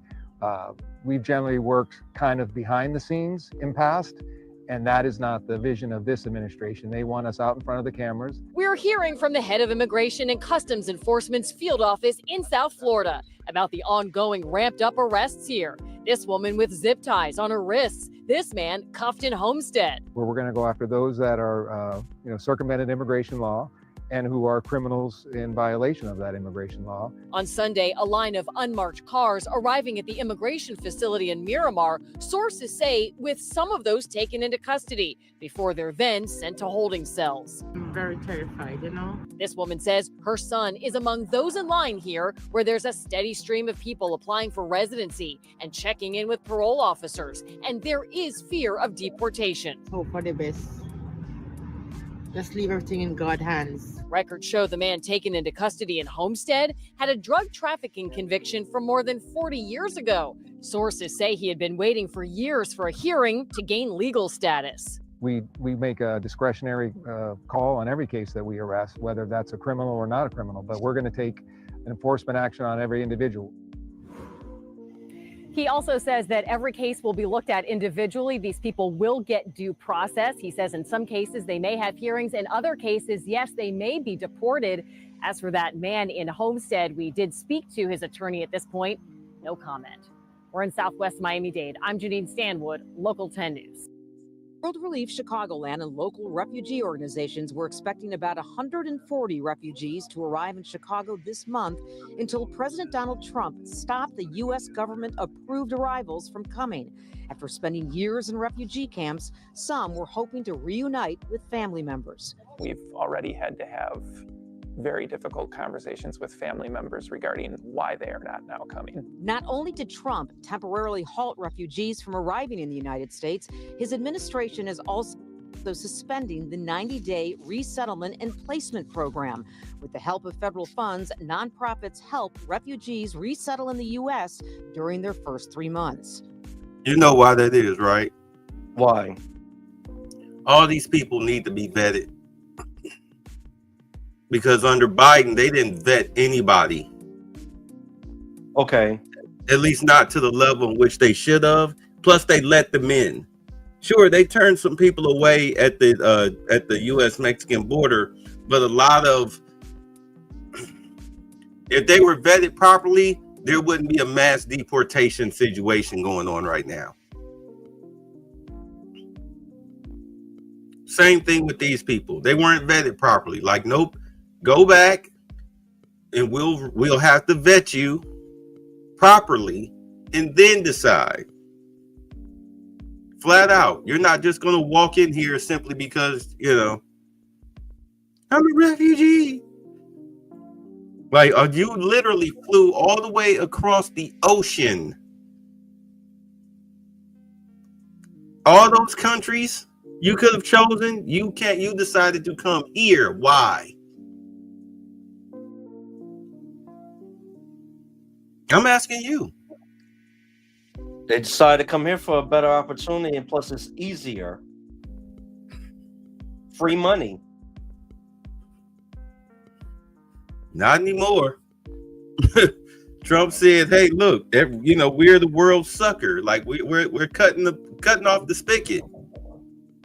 We've generally worked kind of behind the scenes in past, and that is not the vision of this administration. They want us out in front of the cameras. We're hearing from the head of Immigration and Customs Enforcement's field office in South Florida about the ongoing ramped-up arrests here. This woman with zip ties on her wrists. This man cuffed in Homestead. Where we're going to go after those that are, circumvented immigration law and who are criminals in violation of that immigration law. On Sunday, a line of unmarked cars arriving at the immigration facility in Miramar, sources say with some of those taken into custody before they're then sent to holding cells. I'm very terrified, This woman says her son is among those in line here where there's a steady stream of people applying for residency and checking in with parole officers, and there is fear of deportation. Hope for the best. Just leave everything in God's hands. Records show the man taken into custody in Homestead had a drug trafficking conviction from more than 40 years ago. Sources say he had been waiting for years for a hearing to gain legal status. We make a discretionary call on every case that we arrest, whether that's a criminal or not a criminal, but we're going to take enforcement action on every individual. He also says that every case will be looked at individually. These people will get due process. He says in some cases they may have hearings. In other cases, yes, they may be deported. As for that man in Homestead, we did speak to his attorney at this point. No comment. We're in Southwest Miami-Dade. I'm Janine Stanwood, Local 10 News. World Relief Chicagoland and local refugee organizations were expecting about 140 refugees to arrive in Chicago this month until President Donald Trump stopped the U.S. government-approved arrivals from coming. After spending years in refugee camps, some were hoping to reunite with family members. We've already had to have very difficult conversations with family members regarding why they are not now coming. Not only did Trump temporarily halt refugees from arriving in the United States, his administration is also suspending the 90-day resettlement and placement program. With the help of federal funds, nonprofits help refugees resettle in the U.S. during their first 3 months. You know why that is, right? Why? All these people need to be vetted. Because under Biden, they didn't vet anybody. Okay. At least not to the level in which they should have. Plus, they let them in. Sure, they turned some people away at the U.S.-Mexican border, but a lot of, if they were vetted properly, there wouldn't be a mass deportation situation going on right now. Same thing with these people. They weren't vetted properly. Like, nope. Go back and we'll have to vet you properly and then decide. Flat out. You're not just going to walk in here simply because, I'm a refugee. Like, you literally flew all the way across the ocean. All those countries you could have chosen, you decided to come here. Why? I'm asking you. They decided to come here for a better opportunity, and plus it's easier. Free money. Not anymore. Trump said, "Hey, look, we're the world sucker. Like we're cutting off the spigot.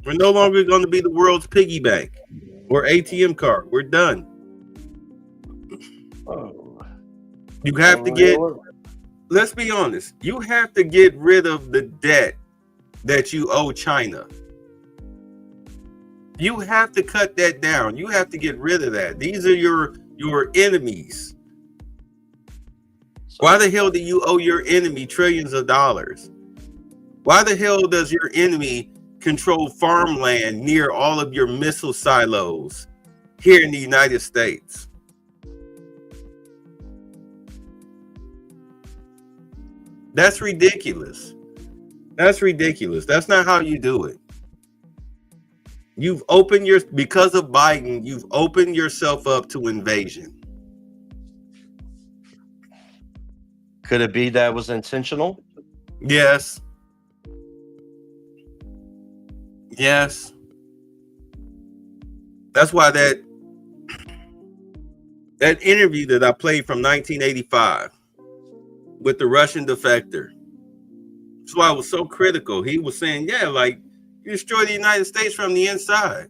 We're no longer going to be the world's piggy bank or ATM card. We're done." You have to get, let's be honest, you have to get rid of the debt that you owe China. You have to cut that down. You have to get rid of that. These are your enemies. Why the hell do you owe your enemy trillions of dollars? Why the hell does your enemy control farmland near all of your missile silos here in the United States? That's ridiculous. That's ridiculous. That's not how you do it. Because of Biden, you've opened yourself up to invasion. Could it be that was intentional? Yes. Yes. That's why that interview that I played from 1985 with the Russian defector. That's why I was so critical. He was saying, yeah, like, you destroy the United States from the inside.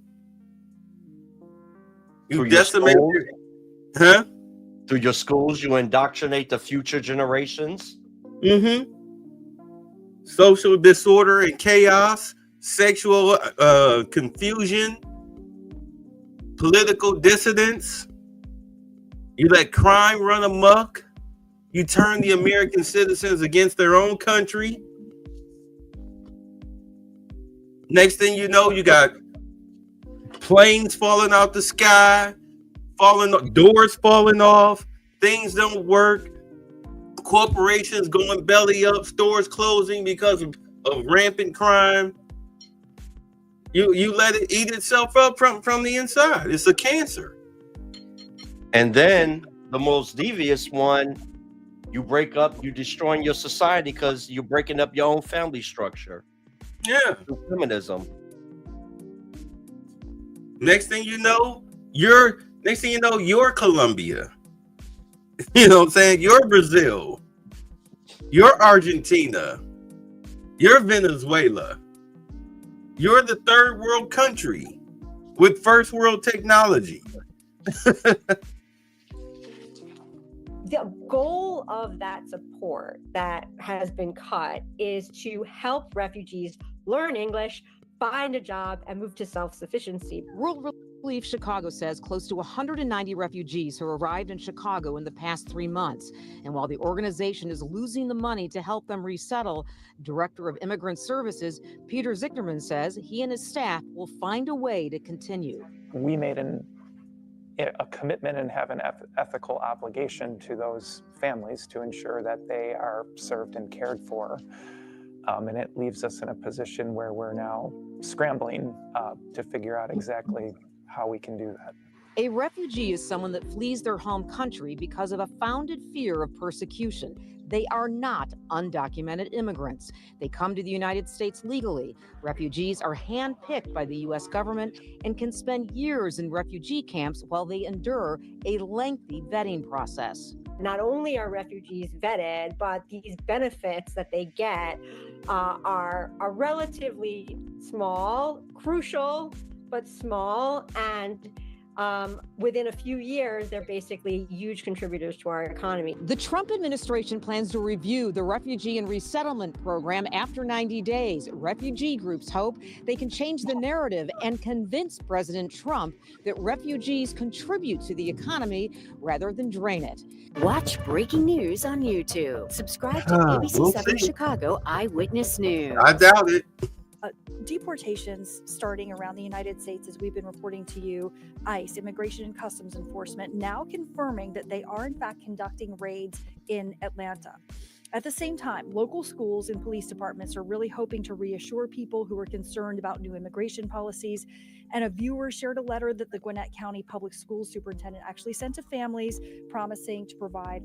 You decimate. Huh? Through your schools, you indoctrinate the future generations. Mm-hmm. Social disorder and chaos, sexual confusion, political dissidence. You let crime run amok. You turn the American citizens against their own country. Next thing you know, you got planes falling out the sky, doors falling off, things don't work, corporations going belly up, stores closing because of rampant crime. You let it eat itself up from the inside. It's a cancer. And then the most devious one, you're destroying your society because you're breaking up your own family structure. Yeah. Feminism. Next thing you know, you're Colombia. You know what I'm saying? You're Brazil. You're Argentina. You're Venezuela. You're the third world country with first world technology. The goal of that support that has been cut is to help refugees learn English, find a job, and move to self-sufficiency. World Relief Chicago says close to 190 refugees have arrived in Chicago in the past 3 months. And while the organization is losing the money to help them resettle, Director of Immigrant Services Peter Zichterman says he and his staff will find a way to continue. We made a commitment and have an ethical obligation to those families to ensure that they are served and cared for. And it leaves us in a position where we're now scrambling to figure out exactly how we can do that. A refugee is someone that flees their home country because of a founded fear of persecution. They are not undocumented immigrants. They come to the United States legally. Refugees are handpicked by the U.S. government and can spend years in refugee camps while they endure a lengthy vetting process. Not only are refugees vetted, but these benefits that they get are relatively small, crucial, but small, and within a few years, they're basically huge contributors to our economy. The Trump administration plans to review the refugee and resettlement program after 90 days. Refugee groups hope they can change the narrative and convince President Trump that refugees contribute to the economy rather than drain it. Watch breaking news on YouTube. Subscribe to ABC7 Chicago Eyewitness News. I doubt it. Deportations starting around the United States, as we've been reporting to you, ICE, Immigration and Customs Enforcement, now confirming that they are in fact conducting raids in Atlanta. At the same time, local schools and police departments are really hoping to reassure people who are concerned about new immigration policies. And a viewer shared a letter that the Gwinnett County Public Schools Superintendent actually sent to families, promising to provide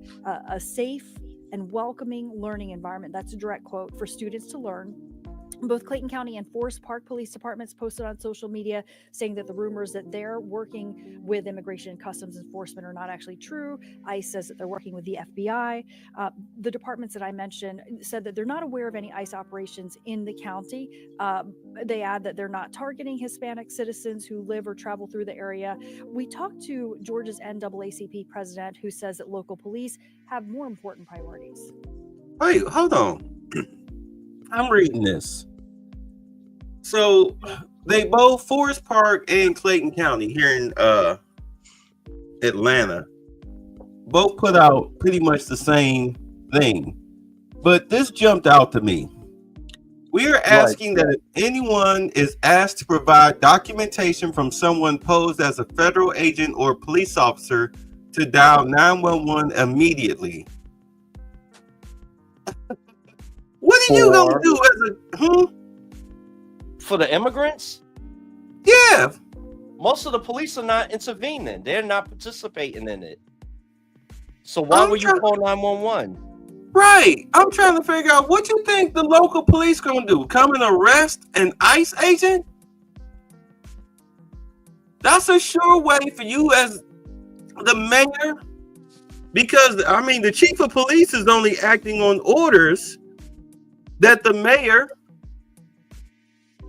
a safe and welcoming learning environment. That's a direct quote, for students to learn. Both Clayton County and Forest Park Police Departments posted on social media saying that the rumors that they're working with Immigration and Customs Enforcement are not actually true. ICE says that they're working with the FBI. The departments that I mentioned said that they're not aware of any ICE operations in the county. They add that they're not targeting Hispanic citizens who live or travel through the area. We talked to Georgia's NAACP president, who says that local police have more important priorities. Wait, hold on. I'm reading this. So they both, Forest Park and Clayton County here in Atlanta, both put out pretty much the same thing. But this jumped out to me. We are asking that if anyone is asked to provide documentation from someone posed as a federal agent or police officer to dial 911 immediately. What are you gonna do as a for the immigrants? Yeah. Most of the police are not intervening. They're not participating in it. So why would you call 911? Right. I'm trying to figure out what you think the local police gonna do. Come and arrest an ICE agent? That's a sure way for you as the mayor, because I mean the chief of police is only acting on orders that the mayor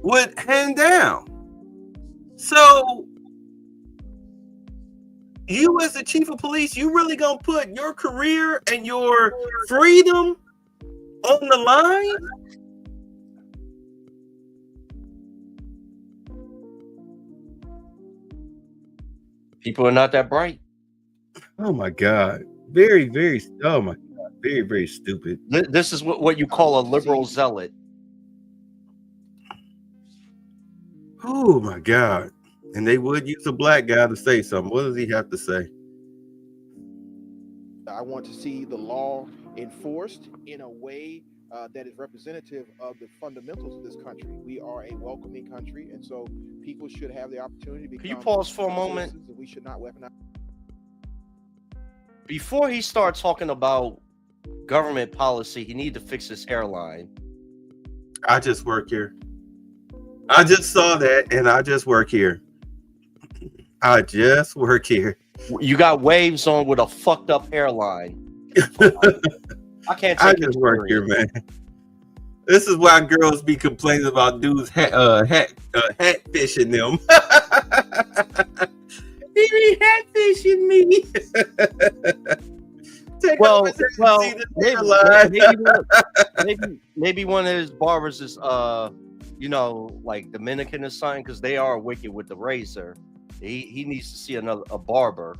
would hand down. So you as the chief of police, you really gonna put your career and your freedom on the line? People are not that bright. Oh my God. Very, very, oh my God. Very, very stupid. This is what you call a liberal zealot. Oh my God. And they would use a black guy to say something. What does he have to say? I want to see the law enforced in a way that is representative of the fundamentals of this country. We are a welcoming country, and so people should have the opportunity to become. Can you pause for a moment? We should not weaponize. Before he starts talking about government policy, he needs to fix his hairline. I just work here. I just saw that, and I just work here. I just work here. You got waves on with a fucked up hairline. I can't take I just work here, man. This is why girls be complaining about dudes hat fishing them. He be hat fishing me. Maybe one of his barbers is like Dominican or something, because they are wicked with the razor. He needs to see a barber.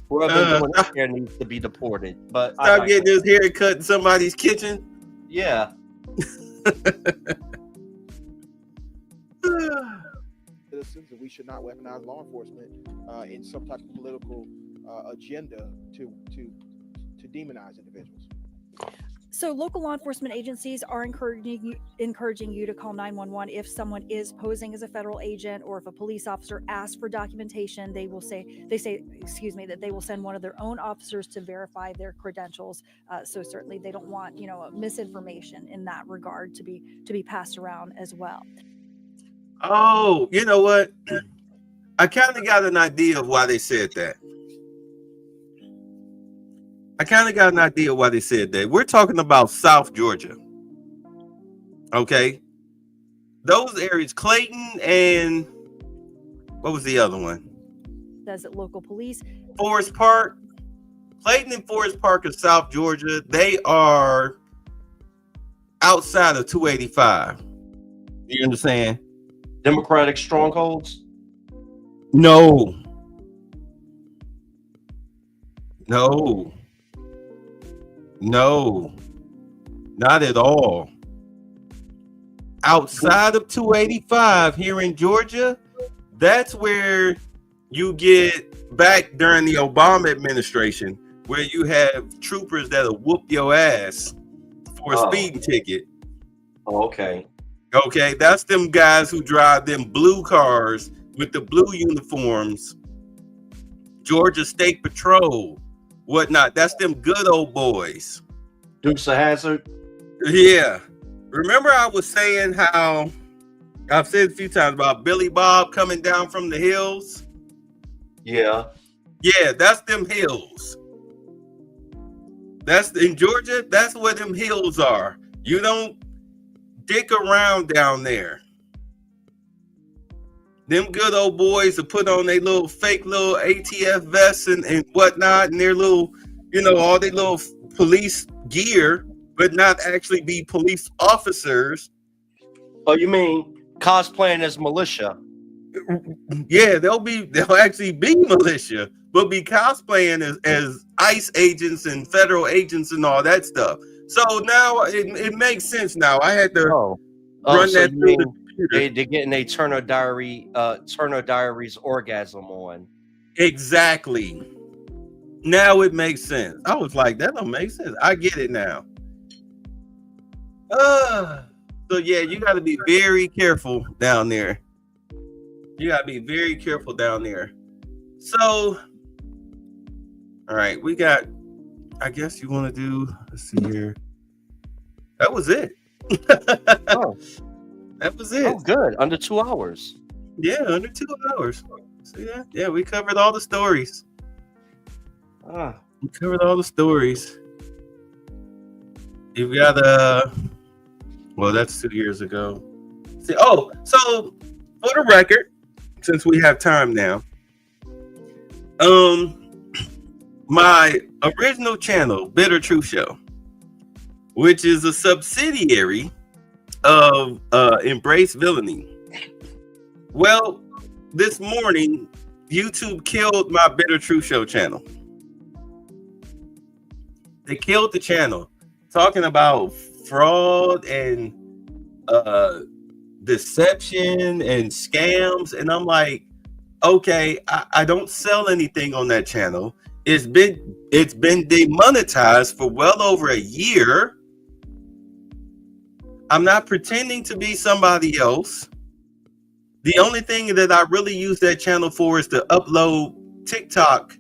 Whoever doing his hair needs to be deported. But stop getting his hair cut in somebody's kitchen. Yeah. Citizens, and we should not weaponize law enforcement in some type of political agenda to demonize individuals. So local law enforcement agencies are encouraging you to call 911 if someone is posing as a federal agent, or if a police officer asks for documentation. They say that they will send one of their own officers to verify their credentials. So certainly they don't want misinformation in that regard to be passed around as well. Oh, you know what? I kind of got an idea of why they said that. We're talking about South Georgia. Okay. Those areas, Clayton and what was the other one? Says that local police. Forest Park. Clayton and Forest Park of South Georgia. They are outside of 285. You understand? Democratic strongholds? No. No, not at all. Outside of 285 here in Georgia, that's where you get back during the Obama administration, where you have troopers that'll whoop your ass for a speeding ticket. Oh, okay. Okay, that's them guys who drive them blue cars with the blue uniforms, Georgia State Patrol, whatnot. That's them good old boys. Dukes of Hazzard. Yeah. Remember I was saying how I've said a few times about Billy Bob coming down from the hills? Yeah. Yeah, that's them hills. That's in Georgia. That's where them hills are. You don't dick around down there. Them good old boys will put on their little fake little ATF vests and whatnot, and their little, all their little police gear, but not actually be police officers. Oh, you mean cosplaying as militia? Yeah, they'll actually be militia, but be cosplaying as ICE agents and federal agents and all that stuff. So now it makes sense now. I had to run that through the computer. They're getting a Turner Diaries orgasm on. Exactly. Now it makes sense. I was like, that don't make sense. I get it now. So yeah, you got to be very careful down there. You got to be very careful down there. So, all right, we got. I guess you want to do. Let's see here. That was it. Oh, That was it. oh, good. Under 2 hours. Yeah, under 2 hours. See that? Yeah, we covered all the stories. Ah, We covered all the stories. You've got well, that's 2 years ago. See, oh, so for the record, since we have time now, my original channel, Bitter Truth Show, which is a subsidiary of Embrace Villainy. Well, this morning, YouTube killed my Bitter Truth Show channel. They killed the channel, talking about fraud and deception and scams. And I'm like, okay, I don't sell anything on that channel. It's been demonetized for well over a year. I'm not pretending to be somebody else. The only thing that I really use that channel for is to upload TikTok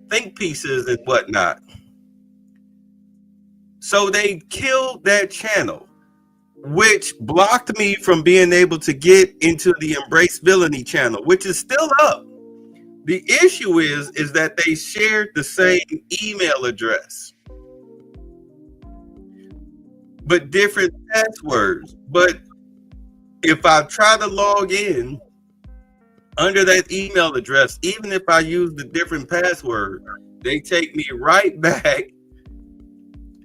think pieces and whatnot. So they killed that channel, which blocked me from being able to get into the Embrace Villainy channel, which is still up. The issue is that they shared the same email address, but different passwords. But if I try to log in under that email address, even if I use the different password, they take me right back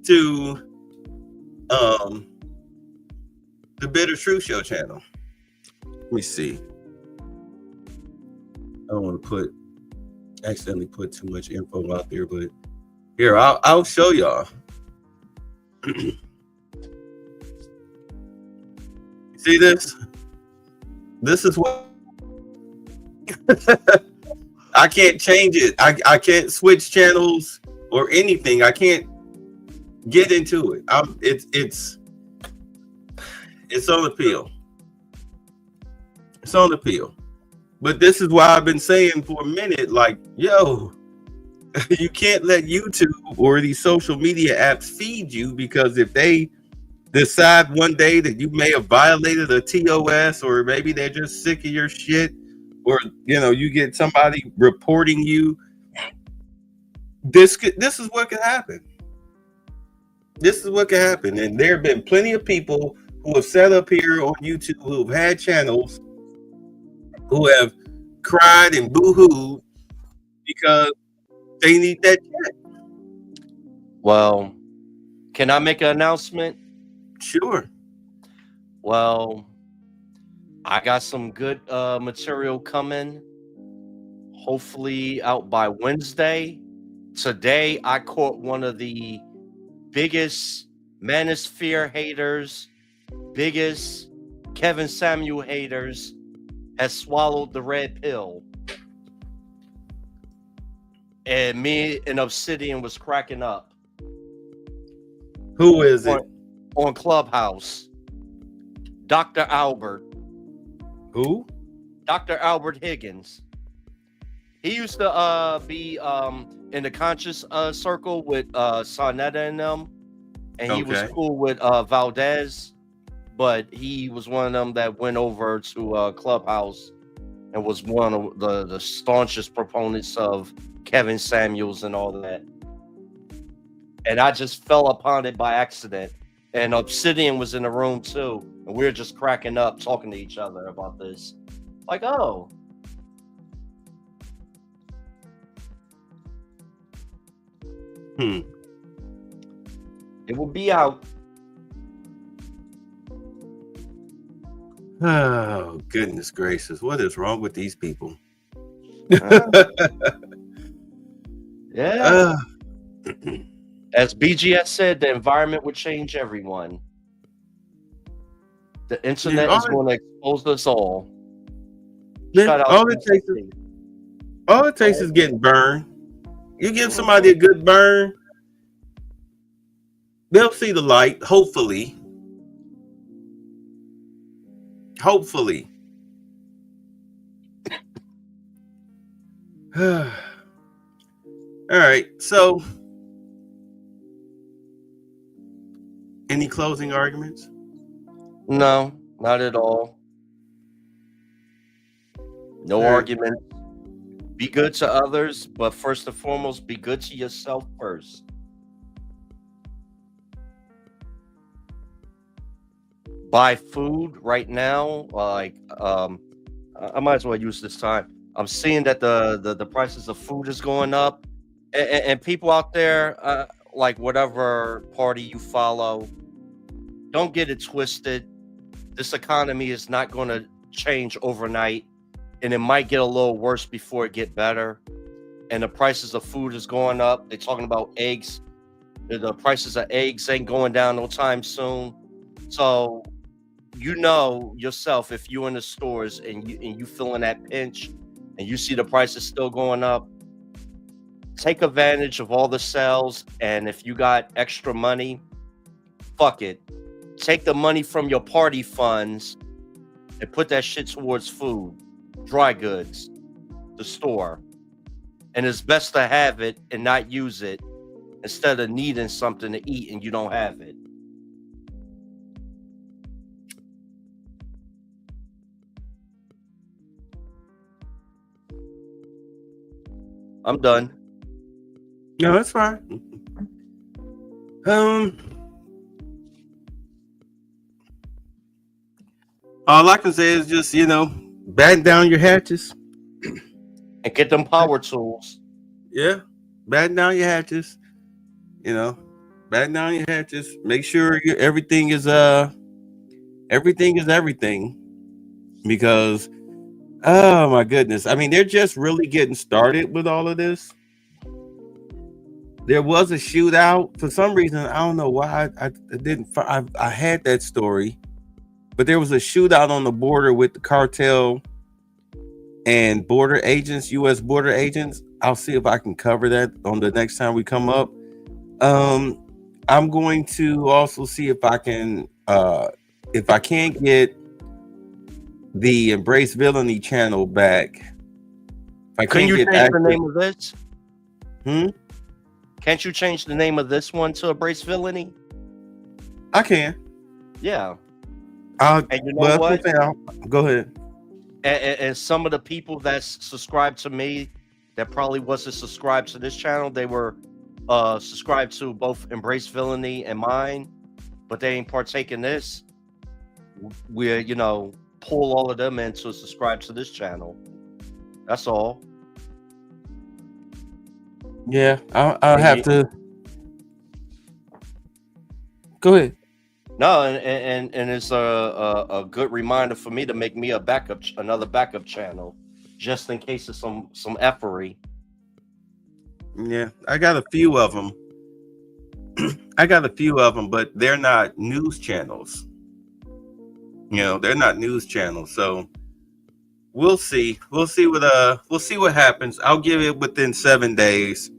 to the Bitter Truth Show channel. Let me see. I don't want to accidentally put too much info out there, but here, I'll show y'all. See this? This is what I can't change it. I can't switch channels or anything. I can't get into it. It's on appeal. It's on appeal. But this is why I've been saying for a minute, like, yo, you can't let YouTube or these social media apps feed you, because if they decide one day that you may have violated a TOS, or maybe they're just sick of your shit, or you get somebody reporting you, this is what could happen. This is what could happen. And there have been plenty of people who have sat up here on YouTube who've had channels who have cried and boo-hooed because they need that check. well, can I make an announcement? Sure. Well, I got some good material coming. Hopefully out by Wednesday. Today, I caught one of the biggest Manosphere haters, biggest Kevin Samuel haters, has swallowed the red pill. And me and Obsidian was cracking up. Who is it? On Clubhouse. Dr. Albert. Who? Dr. Albert Higgins. He used to be in the conscious circle with Sarnetta and them. And he was cool with Valdez. But he was one of them that went over to Clubhouse and was one of the staunchest proponents of Kevin Samuels and all that. And I just fell upon it by accident. And Obsidian was in the room too. And we were just cracking up, talking to each other about this. Like, oh. It will be out. Oh, goodness gracious. What is wrong with these people? Yeah. As BGS said, the environment would change everyone. The internet is going to expose us all. All it takes is getting burned. You give somebody a good burn, They'll see the light, hopefully. Hopefully. All right. So, any closing arguments? No, not at all. No argument. Be good to others, but first and foremost, be good to yourself first. Buy food right now. Like, I might as well use this time. I'm seeing that the prices of food is going up, and people out there, like whatever party you follow, don't get it twisted. This economy is not going to change overnight, and it might get a little worse before it get better. And the prices of food is going up. They're talking about eggs. The prices of eggs ain't going down no time soon. So, you know yourself, if you're in the stores and you feeling that pinch and you see the prices still going up, take advantage of all the sales. And if you got extra money, fuck it. Take the money from your party funds and put that shit towards food, dry goods, the store. And it's best to have it and not use it instead of needing something to eat and you don't have it. I'm done. No, that's fine. All I can say is just, batten down your hatches. And get them power tools. Yeah. Batten down your hatches. Batten down your hatches. Make sure everything is everything. Because, oh my goodness. I mean, they're just really getting started with all of this. There was a shootout. For some reason, I don't know why I had that story. But there was a shootout on the border with the cartel and border agents, U.S. border agents. I'll see if I can cover that on the next time we come up. I'm going to also see if I can get the Embrace Villainy channel back. Can you change the name of this? Can't you change the name of this one to Embrace Villainy? I can. Yeah. And you know what? Go ahead. And some of the people that's subscribed to me that probably wasn't subscribed to this channel, they were subscribed to both Embrace Villainy and mine, but they ain't partake in this. We're, pull all of them in to subscribe to this channel. That's all. Yeah, I'll have to. Go ahead. No, and it's a good reminder for me to make me another backup channel, just in case of some effery. Yeah, I got a few of them. But they're not news channels. They're not news channels. So we'll see. We'll see what happens. I'll give it within 7 days,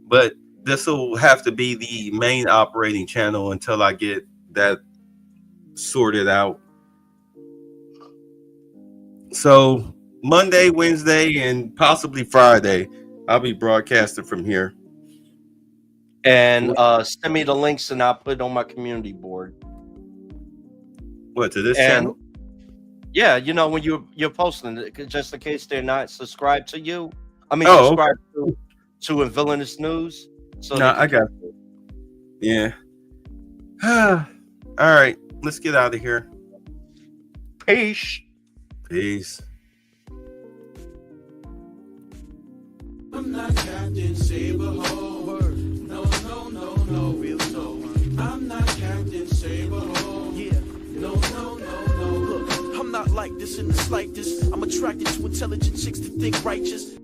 but this will have to be the main operating channel until I get that sorted out. So Monday, Wednesday, and possibly Friday, I'll be broadcasting from here. And send me the links and I'll put it on my community board. What, to this channel? Yeah, when you're posting it, just in case they're not subscribed to you. I mean, subscribe to Villainous News. So no, I got it. Yeah. All right, let's get out of here. Peace. I'm not Captain Saberho. No, real no. I'm not Captain Saberho. Yeah, no. Look, I'm not like this in the slightest. I'm attracted to intelligent chicks that think righteous.